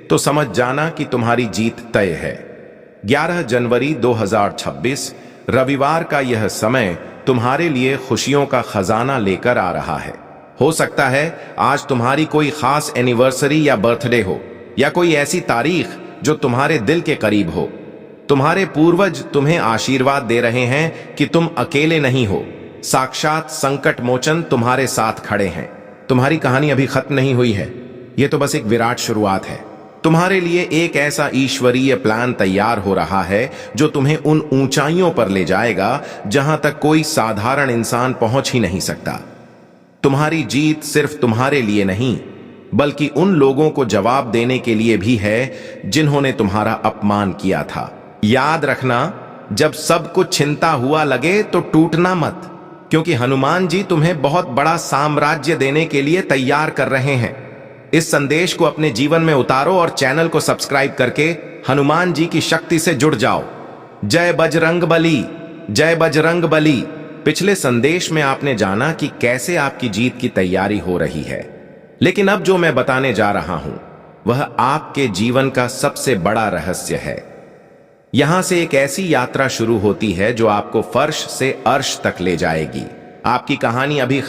तो समझ जाना कि तुम्हारी जीत तय है। 11 जनवरी 2026 रविवार का यह समय तुम्हारे लिए खुशियों का खजाना लेकर आ रहा है। हो सकता है आज तुम्हारी कोई खास एनिवर्सरी या बर्थडे हो, या कोई ऐसी तारीख जो तुम्हारे दिल के करीब हो। तुम्हारे पूर्वज तुम्हें आशीर्वाद दे रहे हैं कि तुम अकेले नहीं हो। साक्षात संकट मोचन तुम्हारे साथ खड़े हैं। तुम्हारी कहानी अभी खत्म नहीं हुई है, यह तो बस एक विराट शुरुआत है। तुम्हारे लिए एक ऐसा ईश्वरीय प्लान तैयार हो रहा है जो तुम्हें उन ऊंचाइयों पर ले जाएगा जहां तक कोई साधारण इंसान पहुंच ही नहीं सकता। तुम्हारी जीत सिर्फ तुम्हारे लिए नहीं, बल्कि उन लोगों को जवाब देने के लिए भी है जिन्होंने तुम्हारा अपमान किया था। याद रखना, जब सब कुछ छिनता हुआ लगे तो टूटना मत, क्योंकि हनुमान जी तुम्हें बहुत बड़ा साम्राज्य देने के लिए तैयार कर रहे हैं। इस संदेश को अपने जीवन में उतारो और चैनल को सब्सक्राइब करके हनुमान जी की शक्ति से जुड़ जाओ। जय बजरंग बली, जय बजरंग बली। पिछले संदेश में आपने जाना कि कैसे आपकी जीत की तैयारी हो रही है, लेकिन अब जो मैं बताने जा रहा हूं वह आपके जीवन का सबसे बड़ा रहस्य है। यहां से एक ऐसी यात्रा शुरू होती है जो आपको फर्श से अर्श तक ले जाएगी। आपकी कहानी अभी